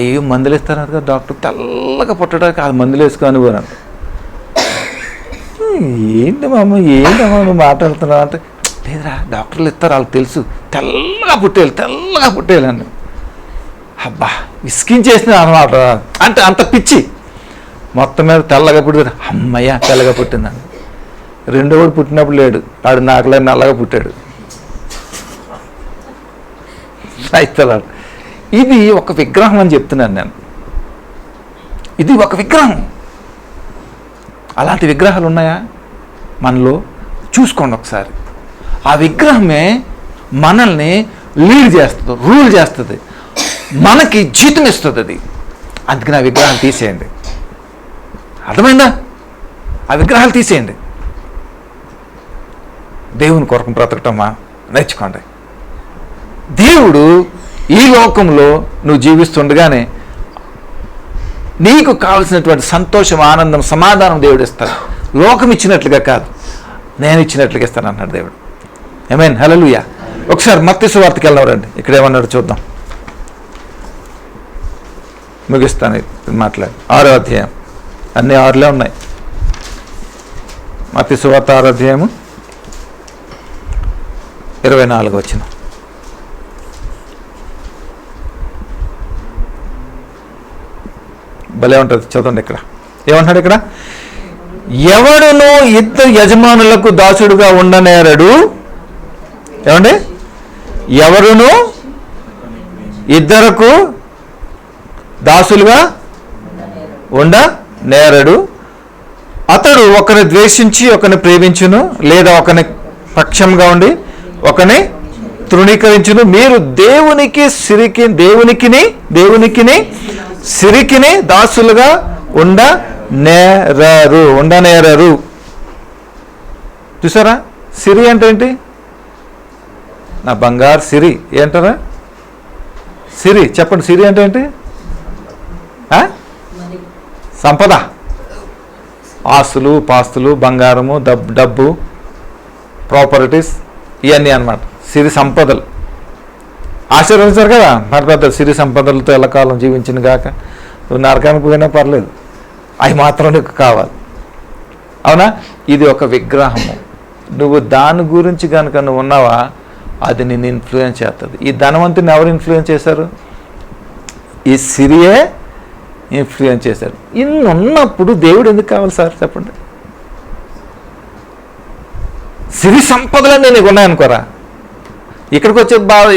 ఏ మందులు ఇస్తారు కదా డాక్టర్, తెల్లగా పుట్టడానికి ఆ మందులు వేసుకొని పోరాను. ఏంటమ్మా నువ్వు మాట్లాడుతున్నావు అంటే, లేదురా డాక్టర్లు ఇస్తారు, వాళ్ళకి తెలుసు, తెల్లగా పుట్టేయాలి అని. అబ్బా విసికించేసిన అనమాట. అంటే అంత పిచ్చి. మొత్తం మీద తెల్లగా పుట్టాడు. అమ్మయ్య తెల్లగా పుట్టిందని. రెండోడు పుట్టినప్పుడు లేడు, ఆడు నాకులే నల్లగా పుట్టాడు. అయితలాడు. ఇది ఒక విగ్రహం అని చెప్తున్నాను నేను. ఇది ఒక విగ్రహం. అలాంటి విగ్రహాలు ఉన్నాయా మనలో? చూసుకోండి ఒకసారి. ఆ విగ్రహమే మనల్ని లీడ్ చేస్తుంది, రూల్ చేస్తుంది, మనకి జీతం ఇస్తుంది అది. అందుకని ఆ విగ్రహాలు తీసేయండి. అర్థమైందా? ఆ విగ్రహాలు తీసేయండి. దేవుని కొరకు బ్రతకటమా నేర్చుకోండి. దేవుడు ఈ లోకంలో నువ్వు జీవిస్తుండగానే నీకు కావలసినటువంటి సంతోషం, ఆనందం, సమాధానం దేవుడు ఇస్తాడు. లోకం ఇచ్చినట్లుగా కాదు, నేను ఇచ్చినట్లుగా ఇస్తాను అన్నాడు దేవుడు. ఆమేన్, హల్లెలూయా. ఒకసారి మత్తయి సువార్తకి వెళ్దాం రండి. ఇక్కడ ఏమన్నాడు చూద్దాం. ముగిస్తాను మాట్లాడి. 6వ అధ్యాయం, అన్నీ 6లో ఉన్నాయి. మత్తయి సువార్త 6వ అధ్యాయము 24 వచనం. భలే ఉంటుంది, చదవండి. ఇక్కడ ఏమంటాడు? ఇక్కడ ఎవడును ఇద్దరు యజమానులకు దాసుడుగా ఉండనేరడు. ఏమండి? ఎవరును ఇద్దరకు దాసులుగా ఉండనేరడు. అతడు ఒకరిని ద్వేషించి ఒకరిని ప్రేమించును, లేదా ఒకరిని పక్షంగా ఉండి ఒకరిని తృణీకరించును. మీరు దేవునికి సిరికిని దాసులుగా ఉండనేరరు. చూసారా? సిరి అంటే ఏంటి? నా బంగారు సిరి ఏంటారా? సిరి చెప్పండి. సిరి అంటే ఏంటి? సంపద, ఆస్తులు, పాస్తులు, బంగారము, డబ్బు, ప్రాపర్టీస్, ఇవన్నీ అన్నమాట సిరి సంపదలు. ఆశీర్వదించారు కదా మరి పెద్ద సిరి సంపదలతో ఎల్లకాలం జీవించిన గాక. నువ్వు నరకానికి పోయినా పర్లేదు, అవి మాత్రం నీకు కావాలి. అవునా? ఇది ఒక విగ్రహము. నువ్వు దాని గురించి కనుక నువ్వు ఉన్నావా, అది నిన్ను ఇన్ఫ్లుయెన్స్ చేస్తుంది. ఈ ధనవంతుని ఎవరు ఇన్ఫ్లుయెన్స్ చేశారు? ఈ సిరియే ఇన్ఫ్లుయెన్స్ చేశారు. ఇన్ని ఉన్నప్పుడు దేవుడు ఎందుకు కావాలి సార్ చెప్పండి? సిరి సంపదలన్నీ నీకు ఉన్నాయనుకోరా, ఇక్కడికి వచ్చే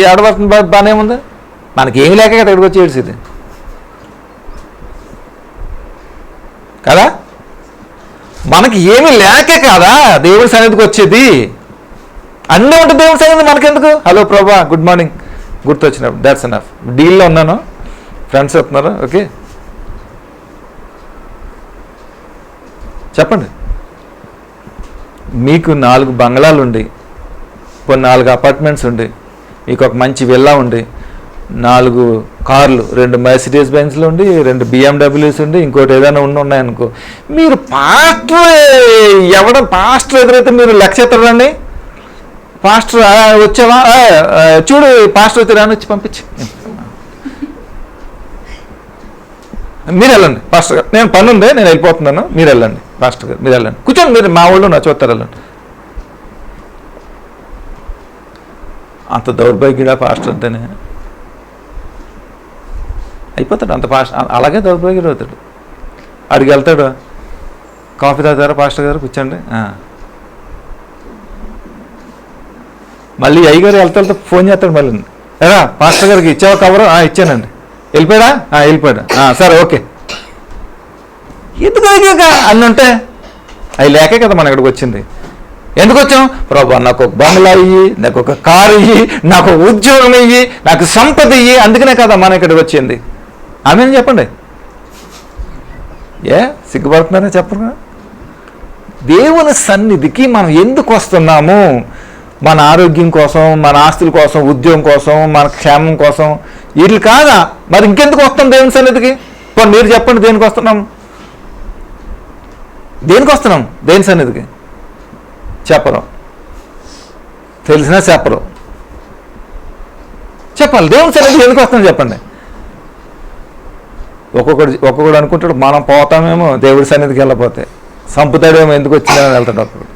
ఏడవలసిన బాగానే ఉంది. మనకి ఏమి లేక కదా ఇక్కడికి వచ్చి ఏడ్చింది కదా. మనకి ఏమి లేకే కాదా దేవుడి సన్నిధికి వచ్చేది. అన్నీ ఉంటుంది దేవుడి సన్నిధి, మనకెందుకు? హలో ప్రభా, గుడ్ మార్నింగ్ గుర్తొచ్చినప్పుడు దాట్స్ ఎనఫ్. డీల్లో ఉన్నాను, ఫ్రెండ్స్ వస్తున్నారు. ఓకే చెప్పండి. మీకు 4 బంగ్లాలు ఉండి, 4 అపార్ట్మెంట్స్ ఉండి, మీకు ఒక మంచి విల్లా ఉండి, 4 కార్లు, 2 మెర్సిడీస్ బెంజ్లు ఉండి, 2 BMWs ఉండి, ఇంకోటి ఏదైనా ఉన్నాయనుకో, మీరు పాస్టర్ ఎదురైతే మీరు లెక్క ఎత్తరండి. పాస్టర్ వచ్చావా, చూడు పాస్టర్ అయితే రాని వచ్చి పంపించి మీరు వెళ్ళండి పాస్టర్ గారు, నేను పని ఉంది నేను వెళ్ళిపోతున్నాను, మీరు వెళ్ళండి పాస్టర్ గారు, మీరు వెళ్ళండి, కూర్చోండి, మీరు మా వాళ్ళు నా చూస్తారు, వెళ్ళండి. అంత దౌర్భాగ్యుడా పాస్టర్ అంటేనే? అయిపోతాడు అంత అలాగే దౌర్భాగ్యుడు అవుతాడు. అడిగి వెళ్తాడు, కాఫీ తాగుతారా పాస్టర్ గారు, కూర్చోండి. మళ్ళీ అయ్యగారు వెళ్తా ఫోన్ చేస్తాడు, మళ్ళీ ఎరా పాస్టర్ గారికి ఇచ్చావా కవరు? ఇచ్చానండి. వెళ్ళిపోయాడా? వెళ్ళిపోయాడు. సరే ఓకే. ఎందుకు అన్నీ ఉంటే అవి లేకే కదా మన ఇక్కడికి వచ్చింది. ఎందుకు వచ్చాం? ప్రభా నాకు ఒక బంగ్లా ఇయ్యి, నాకు ఒక కారు ఇయ్యి, నాకు ఉద్యోగం ఇయ్యి, నాకు సంపద ఇయ్యి, అందుకనే కదా మన ఇక్కడికి వచ్చింది. ఆమె చెప్పండి. సిగ్గుపడుతున్నారా చెప్పరు? దేవుని సన్నిధికి మనం ఎందుకు వస్తున్నాము? మన ఆరోగ్యం కోసం, మన ఆస్తుల కోసం, ఉద్యోగం కోసం, మన క్షేమం కోసం, వీళ్ళు కాదా? మరి ఇంకెందుకు వస్తాం దేవుని సన్నిధికి? పోనీ మీరు చెప్పండి, దేనికి వస్తున్నాం? దేనికి వస్తున్నాం దేవుని సన్నిధికి? చెప్పరు, తెలిసినా చెప్పరు. చెప్పాలి, దేవుని సన్నిధికి ఎందుకు వస్తున్నాం చెప్పండి. ఒక్కొక్కడు అనుకుంటాడు మనం పోతామేమో దేవుడి సన్నిధికి వెళ్ళకపోతే, సంపుతాడేమో ఎందుకు వచ్చిందని వెళ్తాడు ఒక్కొక్కడు.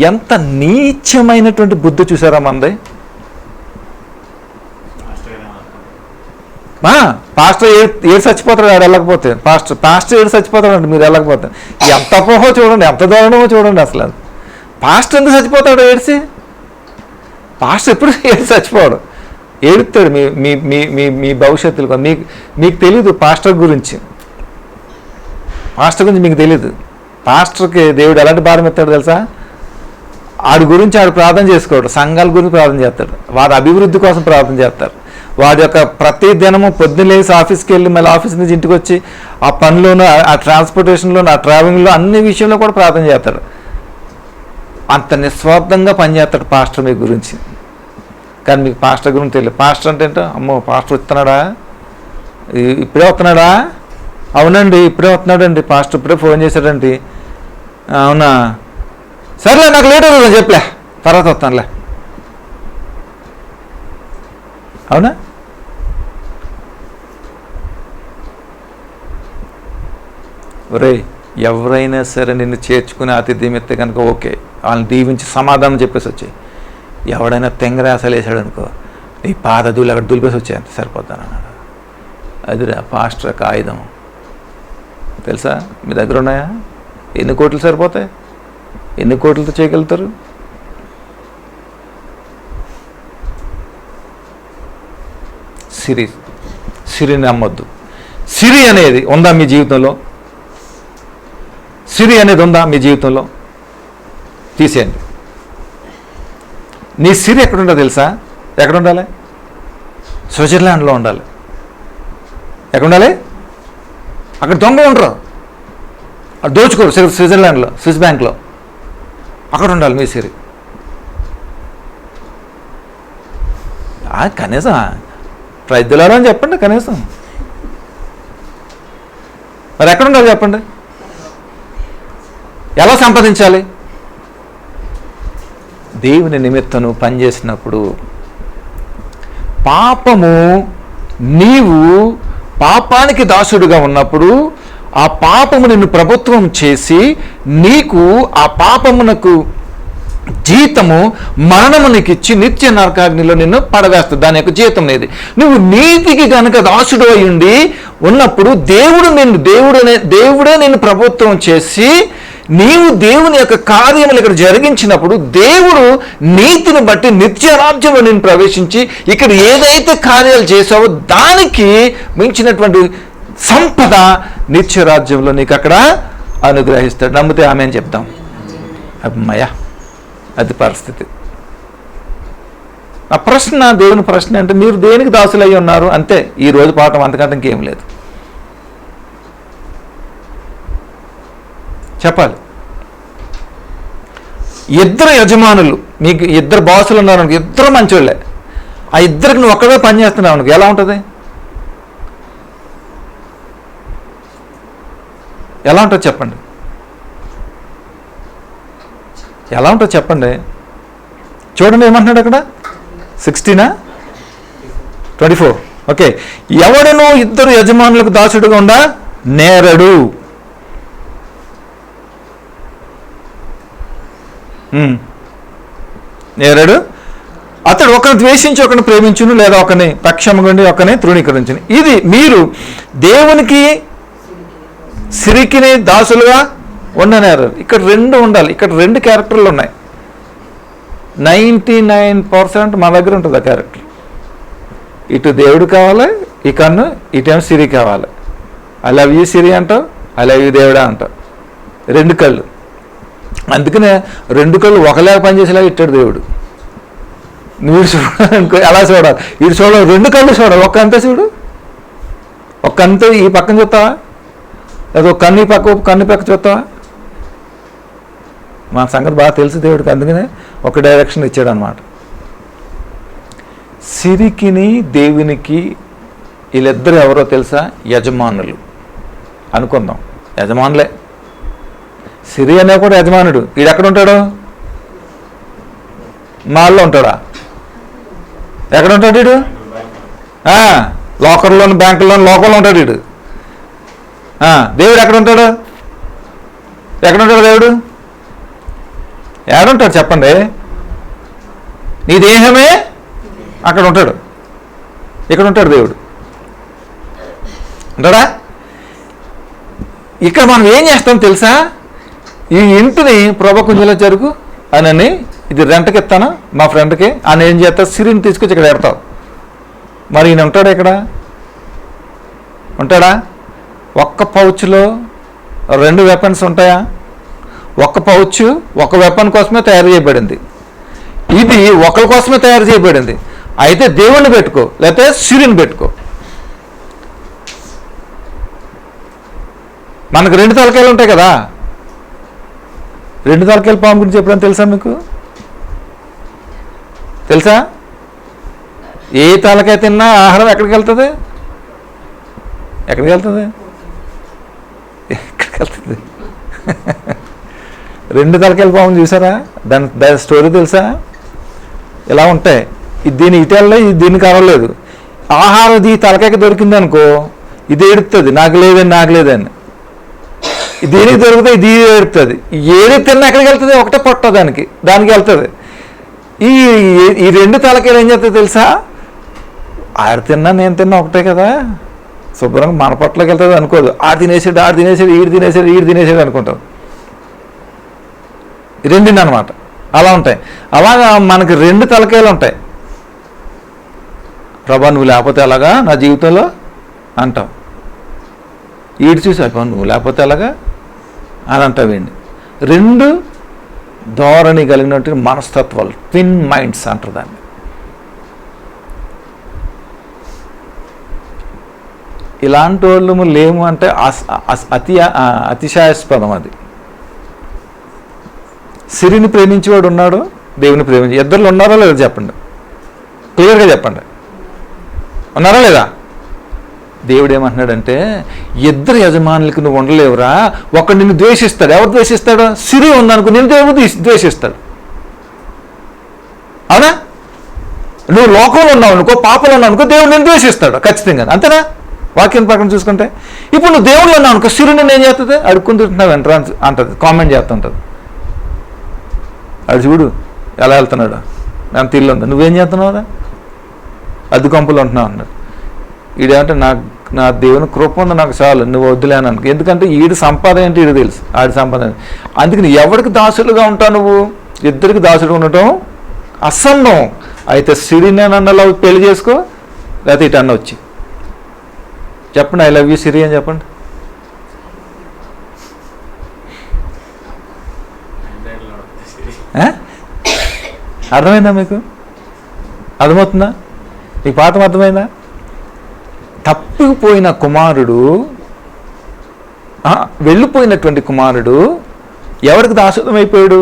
ఎంత నీచమైనటువంటి బుద్ధి చూసారా మనది. పాస్టర్ ఏడు చచ్చిపోతాడు ఆడు వెళ్ళకపోతే, పాస్టర్ ఏడు చచ్చిపోతాడు మీరు వెళ్ళకపోతే. ఎంత అపోహో చూడండి, ఎంత దారుణమో చూడండి. అసలు పాస్టర్ ఎందుకు చచ్చిపోతాడు ఏడ్చి? పాస్టర్ ఎప్పుడు ఏడు చచ్చిపోవడం, ఏడుతాడు మీ మీ మీ మీ మీ భవిష్యత్తులో. మీకు తెలీదు పాస్టర్ గురించి మీకు తెలీదు. పాస్టర్కి దేవుడు ఎలాంటి భారం ఎత్తాడు తెలుసా? ఆడి గురించి ఆడు ప్రార్థన చేసుకోడు, సంఘాల గురించి ప్రార్థన చేస్తాడు, వాడి అభివృద్ధి కోసం ప్రార్థన చేస్తారు. వాడి యొక్క ప్రతి దినము పొద్దున్న లేసి ఆఫీస్కి వెళ్ళి మళ్ళీ ఆఫీస్ నుంచి ఇంటికి వచ్చి ఆ పనిలోనూ ఆ ట్రాన్స్పోర్టేషన్లోనూ ఆ ట్రావెలింగ్లో అన్ని విషయంలో కూడా ప్రార్థన చేస్తాడు. అంత నిస్వార్థంగా పనిచేస్తాడు పాస్టర్ మీ గురించి. కానీ మీకు పాస్టర్ గురించి తెలియదు. పాస్టర్ అంటే ఏంటో, అమ్మో పాస్టర్ వస్తున్నాడా, ఇప్పుడే వస్తున్నాడా, అవునండి ఇప్పుడే వస్తున్నాడండి పాస్టర్, ఇప్పుడే ఫోన్ చేశాడండి, అవునా సర్లే నాకు లేట్ అవుతుందని చెప్పలే తర్వాత వస్తానులే, అవునా? ఒరే ఎవరైనా సరే నిన్ను చేర్చుకుని ఆతిథ్యం ఎత్తే కనుక ఓకే, వాళ్ళని దీవించి సమాధానం చెప్పేసి వచ్చాయి. ఎవడైనా తెంగరాసలు వేసాడు అనుకో, నీ పాదదులు అక్కడ దులిపేసి వచ్చాయి, అంత సరిపోతాను అన్నాడు. అదిరా పాస్టర్ యొక్క ఆయుధం. తెలుసా మీ దగ్గర ఉన్నాయా? ఎన్ని కోట్లు సరిపోతాయి? ఎన్ని కోట్లతో చేయగలుగుతారు? సిరిని నమ్మొద్దు. సిరి అనేది ఉందా మీ జీవితంలో? సిరి అనేది ఉందా మీ జీవితంలో? తీసేయండి. నీ సిరి ఎక్కడుండో తెలుసా? ఎక్కడ ఉండాలి? స్విట్జర్లాండ్లో ఉండాలి. ఎక్కడ ఉండాలి? అక్కడ దొంగ ఉండరు, అక్కడ దోచుకోరు. స్విట్జర్లాండ్లో, స్విస్ బ్యాంక్లో అక్కడ ఉండాలి మీ సిరి. కనీసం రైతులలో అని చెప్పండి కనీసం. మరి ఎక్కడ ఉండాలి చెప్పండి? ఎలా సంపాదించాలి? దేవుని నిమిత్తను పనిచేసినప్పుడు పాపము, నీవు పాపానికి దాసుడుగా ఉన్నప్పుడు ఆ పాపము నిన్ను ప్రభుత్వం చేసి నీకు ఆ పాపమునకు జీతము మరణము నీకు ఇచ్చి నిత్య నరకాగ్నిలో నిన్ను పడవేస్తుంది. దాని యొక్క జీతం అనేది. నువ్వు నీతికి కనుక దాసుడు అయ్యుండి ఉన్నప్పుడు దేవుడే నిన్ను ప్రభుత్వం చేసి నీవు దేవుని యొక్క కార్యములు ఇక్కడ జరిగించినప్పుడు దేవుడు నీతిని బట్టి నిత్య రాజ్యంలో నేను ప్రవేశించి ఇక్కడ ఏదైతే కార్యాలు చేసావో దానికి మించినటువంటి సంపద నిత్య రాజ్యంలో నీకు అక్కడ అనుగ్రహిస్తాడు. నమ్మితే ఆమె అని చెప్తాం. అమ్మయ్య, అది పరిస్థితి. ఆ ప్రశ్న, దేవుని ప్రశ్న అంటే మీరు దేనికి దాసులు అయ్యి ఉన్నారు? అంతే. ఈ రోజు పాఠం అంతకంటే ఇంకేం లేదు. చెప్పాలి. ఇద్దరు యజమానులు, మీకు ఇద్దరు బాసులు ఉన్నారు, ఇద్దరు మంచోళ్ళే. ఆ ఇద్దరికి నువ్వు ఒక్కడే పని చేస్తున్నావు అనుకో, ఎలా ఉంటుంది? ఎలా ఉంటుంది చెప్పండి? ఎలా ఉంటుంది చెప్పండి? చూడండి ఏమంటున్నాడు అక్కడ. 16 24. ఓకే. ఎవడనో ఇద్దరు యజమానులకు దాసుడుగా ఉండా నేరడు. నేరడు. అతడు ఒకరిని ద్వేషించి ఒకరిని ప్రేమించును, లేదా ఒకరిని పక్షముగుండి ఒకరిని తృణీకరించును. ఇది మీరు దేవునికి సిరికిని దాసులుగా ఉండనేరు. ఇక్కడ రెండు ఉండాలి. ఇక్కడ రెండు క్యారెక్టర్లు ఉన్నాయి. 99% మా దగ్గర ఉంటుంది ఆ క్యారెక్టర్. ఇటు దేవుడు కావాలి, ఈ కన్ను, ఇటేమో సిరి కావాలి. ఐ లవ్ యూ సిరి అంటావు, ఐ లవ్ యూ దేవుడా అంటావు. రెండు కళ్ళు. అందుకనే రెండు కళ్ళు ఒకలాగా పనిచేసేలాగా ఇట్టాడు దేవుడు. నువ్వు చూడాలనుకో ఎలా చూడాలి? ఇటు చూడాలి, రెండు కళ్ళు చూడాలి. ఒక్క అంతే చూడు, ఒక్క అంతే ఈ పక్కన చూస్తావా, లేదా ఒక కన్ను కన్ను పక్క చూస్తావా? మా సంగతి బాగా తెలుసు దేవుడికి. అందుకనే ఒక డైరెక్షన్ ఇచ్చాడు అనమాట. సిరికిని దేవునికి వీళ్ళిద్దరు ఎవరో తెలుసా? యజమానులు అనుకుందాం. యజమానులే. సిరి అనే కూడా యజమానుడు. వీడు ఎక్కడ ఉంటాడు? మాల్లో ఉంటాడా? ఎక్కడ ఉంటాడు వీడు? లోకర్లోని, బ్యాంకుల్లోని, లోకంలో ఉంటాడు వీడు. దేవుడు ఎక్కడ ఉంటాడు? ఎక్కడ ఉంటాడు దేవుడు? ఏడుంటాడు చెప్పండి? నీ దేహమే అక్కడ ఉంటాడు, ఇక్కడ ఉంటాడు దేవుడు. అంటాడా? ఇక్కడ మనం ఏం చేస్తాం తెలుసా? ఈ ఇంటిని ప్రభా కొంచెంలో జరుగు అని ఇది రెంట్కి ఇస్తాను మా ఫ్రెండ్కి అని ఏం చేస్తా, సిరిని తీసుకొచ్చి ఇక్కడ పెడతావు. మరి ఈయన ఉంటాడా? ఇక్కడ ఉంటాడా? ఒక్క పౌచ్లో 2 వెపన్స్ ఉంటాయా? ఒక్క పౌచ్ ఒక వెపన్ కోసమే తయారు చేయబడింది. ఇది ఒకరి కోసమే తయారు చేయబడింది. అయితే దేవుణ్ణి పెట్టుకో, లేకపోతే సిరిని పెట్టుకో. మనకు 2 తలకాయలు ఉంటాయి కదా. 2 తలకాయల పాము గురించి ఎప్పుడైనా తెలుసా మీకు? తెలుసా? ఏ తలకాయ తిన్నా ఆహారం ఎక్కడికి వెళ్తుంది? ఎక్కడికి వెళ్తుంది? 2 తలకాయల పాము చూసారా? దాని స్టోరీ తెలుసా? ఇలా ఉంటాయి. దీని ఇటెల్లో దీనికి అరవలేదు. ఆహారం ఇది తలకాయకి దొరికింది అనుకో, ఇది ఏడుస్తుంది నాకు లేదని. దీనికి దొరికితే ఇది ఏడుతుంది. ఏది తిన్నా ఎక్కడికి వెళ్తుంది? ఒకటే పొట్ట దానికి వెళ్తుంది. ఈ 2 తలకాయలు ఏం చేస్తుంది తెలుసా? ఆడ తిన్నా నేను తిన్నా ఒకటే కదా, శుభ్రంగా మన పొట్టలోకి వెళ్తుంది అనుకోదు. ఆడు తినేసాడు ఈడు తినేసాడు అనుకుంటాం. 2 అనమాట. అలా ఉంటాయి. అలాగా మనకి 2 తలకాయలు ఉంటాయి. ప్రభా నువ్వు లేకపోతే ఎలాగా నా జీవితంలో అంటాం. ఈడు చూసి అయిపో నువ్వు లేకపోతే ఎలాగా అని అంటావేండి. 2 ధోరణి కలిగినట్టు మనస్తత్వాలు, ట్విన్ మైండ్స్ అంటారు దాన్ని. ఇలాంటి వాళ్ళు లేము అంటే అతిశయాస్పదం. అది సిరిని ప్రేమించేవాడు ఉన్నాడు, దేవుని ప్రేమించి ఇద్దరు ఉన్నారా లేదా చెప్పండి, క్లియర్గా చెప్పండి. ఉన్నారా లేదా? దేవుడు ఏమంటున్నాడంటే 2 యజమానులకి నువ్వు ఉండలేవురా. ఒకడు నిన్ను ద్వేషిస్తాడు. ఎవరు ద్వేషిస్తాడు? సిరి ఉందనుకో నిన్ను దేవుడు ద్వేషిస్తాడు. అవునా? నువ్వు లోకంలో ఉన్నావు అనుకో, పాపంలో ఉన్నావు అనుకో, దేవుడు నిన్ను ద్వేషిస్తాడు ఖచ్చితంగా. అంతేనా? వాక్యం ప్రకారం చూసుకుంటే ఇప్పుడు నువ్వు దేవుళ్ళు ఉన్నావు అనుకో, సిరి నేను ఏం చేస్తుంది? అడుక్కుంటుంటున్నావు ఎంట్రాన్స్ అంటది, కామెంట్ చేస్తుంటుంది. అడు చూడు ఎలా వెళ్తున్నాడు, అంత ఇల్లు ఉంది, నువ్వేం చేస్తున్నావురా? అద్దె కొంపలు ఉంటున్నావు అన్నాడు. ఈడేమంటే నా దేవుని కృప ఉంది నాకు చాలు, నువ్వు వద్దులేను అనుకో. ఎందుకంటే ఈడు సంపాదన ఏంటి ఈడు తెలుసు, ఆడి సంపాదన. అందుకని ఎవరికి దాసులుగా ఉంటావు నువ్వు? 2కి దాసులుగా ఉండటం అసంభవం. అయితే సిరిని అన్నలో పెళ్లి చేసుకో, లేకపోతే ఇటు అన్న వచ్చి చెప్పండి ఐ లవ్ యూ సిరి అని చెప్పండి. అర్థమైందా మీకు? అర్థమవుతుందా మీకు? పాఠం అర్థమైందా? తప్పిపోయిన కుమారుడు, వెళ్ళిపోయినటువంటి కుమారుడు ఎవరికి దాసోహం అయిపోయాడు?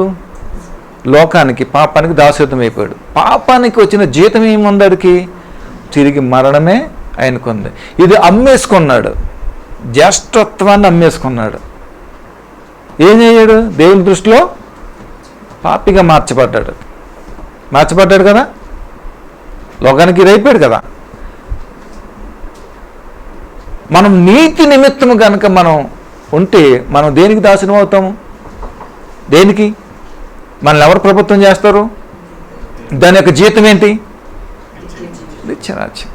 లోకానికి, పాపానికి దాసోహం అయిపోయాడు. పాపానికి వచ్చిన జీతం ఏముంది? అడికి తిరిగి మరణమే ఆయనకుంది. ఇది అమ్మేసుకున్నాడు, జ్యేష్ఠత్వాన్ని అమ్మేసుకున్నాడు. ఏం చేయాడు? దేవుని దృష్టిలో పాపిగా మార్చబడ్డాడు కదా, లోకానికి రైపోయాడు కదా. మనం నీతి నిమిత్తము కనుక మనం ఉంటే మనం దేనికి దాసులం అవుతాము? దేనికి? మనల్ని ఎవరు ప్రభుత్వం చేస్తారు? దాని యొక్క జీతం ఏంటి? నిత్యరాజ్యం.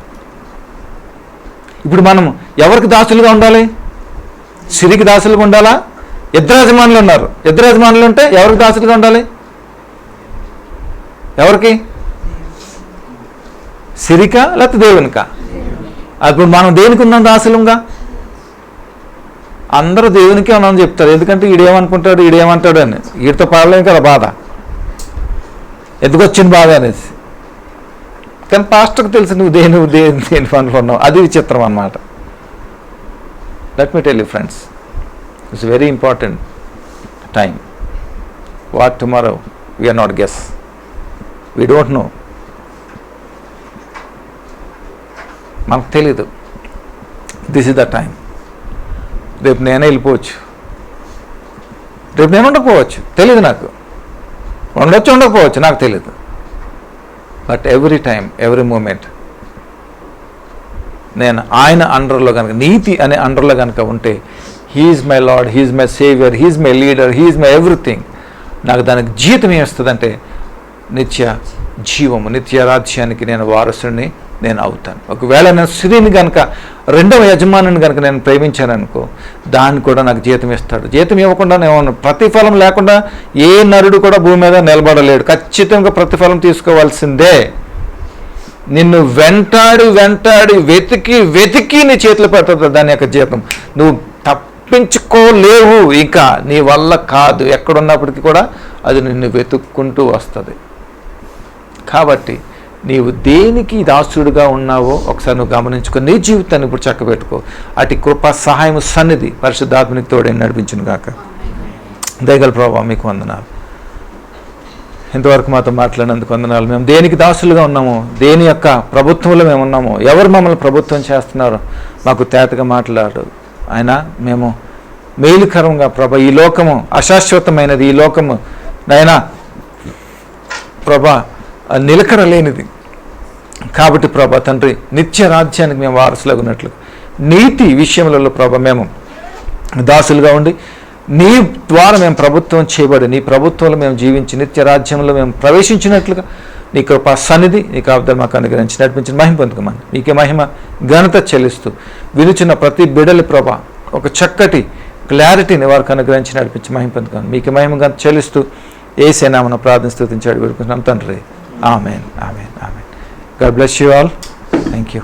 ఇప్పుడు మనం ఎవరికి దాసులుగా ఉండాలి? సిరికి దాసులుగా ఉండాలా? 2 యజమానులు ఉన్నారు. 2 యజమానులు ఉంటే ఎవరికి దాసులుగా ఉండాలి? ఎవరికి? సిరికా లేకపోతే దేవునికా? అప్పుడు మనం దేనికి ఉన్నాం దాసులంగా? అందరూ దేవునికే ఉన్నామని చెప్తారు. ఎందుకంటే ఈడేమనుకుంటాడు, ఈడేమంటాడు అని. వీడితో పడలేము కదా బాధ, ఎందుకు వచ్చింది బాధ అనేసి. కానీ పాస్టర్కి తెలుసు నువ్వు దేని పనులు ఉన్నావు. అది విచిత్రం అన్నమాట. Let me tell you friends, it's very important time. What tomorrow we are not guess, we don't know. మనకు తెలీదు. This is the time. రేపు నేనే వెళ్ళిపోవచ్చు, రేపు నేను ఉండకపోవచ్చు, తెలీదు నాకు. ఉండొచ్చు ఉండకపోవచ్చు, నాకు తెలీదు. But every time, every moment నేను ఆయన అండర్లో కనుక, నీతి అనే అండర్లో కనుక ఉంటే, he is my lord, he is my saviour, he is my leader, he is my everything. నాకు దానికి జీతం ఏమిస్తుందంటే నిత్య జీవము, నిత్య రాజ్యానికి నేను వారసుని నేను అవుతాను. ఒకవేళ నేను స్త్రీని కనుక రెండవ యజమానిని కనుక నేను ప్రేమించాననుకో, దాన్ని కూడా నాకు జీతం ఇస్తాడు. జీతం ఇవ్వకుండా నేను ప్రతిఫలం లేకుండా ఏ నరుడు కూడా భూమి మీద నిలబడలేడు. ఖచ్చితంగా ప్రతిఫలం తీసుకోవాల్సిందే. నిన్ను వెంటాడి వెతికి నీ చేతిలో పెడుతుంది దాని యొక్క జీతం. నువ్వు తప్పించుకోలేవు, ఇంకా నీ వల్ల కాదు. ఎక్కడున్నప్పటికీ కూడా అది నిన్ను వెతుక్కుంటూ వస్తుంది. కాబట్టి నీవు దేనికి దాసుడుగా ఉన్నావో ఒకసారి నువ్వు గమనించుకొని నీ జీవితాన్ని ఇప్పుడు చక్కబెట్టుకో. అటు కృపా సహాయం సన్నిధి పరిశుద్ధాత్మనికి తోడే నడిపించును గాక. దయగల ప్రభువా మీకు వందనాలు. ఇంతవరకు మాతో మాట్లాడినందుకు వందనాలు. మేము దేనికి దాసులుగా ఉన్నామో, దేని యొక్క ప్రభుత్వంలో మేము ఉన్నామో, ఎవరు మమ్మల్ని ప్రభుత్వం చేస్తున్నారో మాకు తేటగా మాట్లాడు. ఆయన మేము మేలుకరంగా ప్రభా, ఈ లోకము అశాశ్వతమైనది, ఈ లోకము నాయనా ప్రభా నిలకడలేనిది. కాబట్టి ప్రభా తండ్రి, నిత్య రాజ్యానికి మేము వారసులగున్నట్లు నీతి విషయములలో ప్రభా మేము దాసులుగా ఉండి, నీ ద్వారా మేము ప్రభుత్వం చేయబడి, నీ ప్రభుత్వంలో మేము జీవించి నిత్య రాజ్యంలో మేము ప్రవేశించినట్లుగా నీ కృపా సన్నిధి, నీ కాపుదల మాకు అనుగ్రహించి నడిపించిన మహిమ పొందుకోమని మీకే మహిమ ఘనత చెల్లిస్తూ విలుచున్న ప్రతి బిడ్డలి ప్రభా ఒక చక్కటి క్లారిటీని వారికి అనుగ్రహించి నడిపించి మహిమ పొందుకోమని మీకే మహిమ ఘనత చెల్లిస్తూ యేసు నామమున ప్రార్థన స్తుతించి వేడుకుంటున్నాం తండ్రి. ఆమేన్, ఆమేన్, ఆమేన్. God bless you all. Thank you.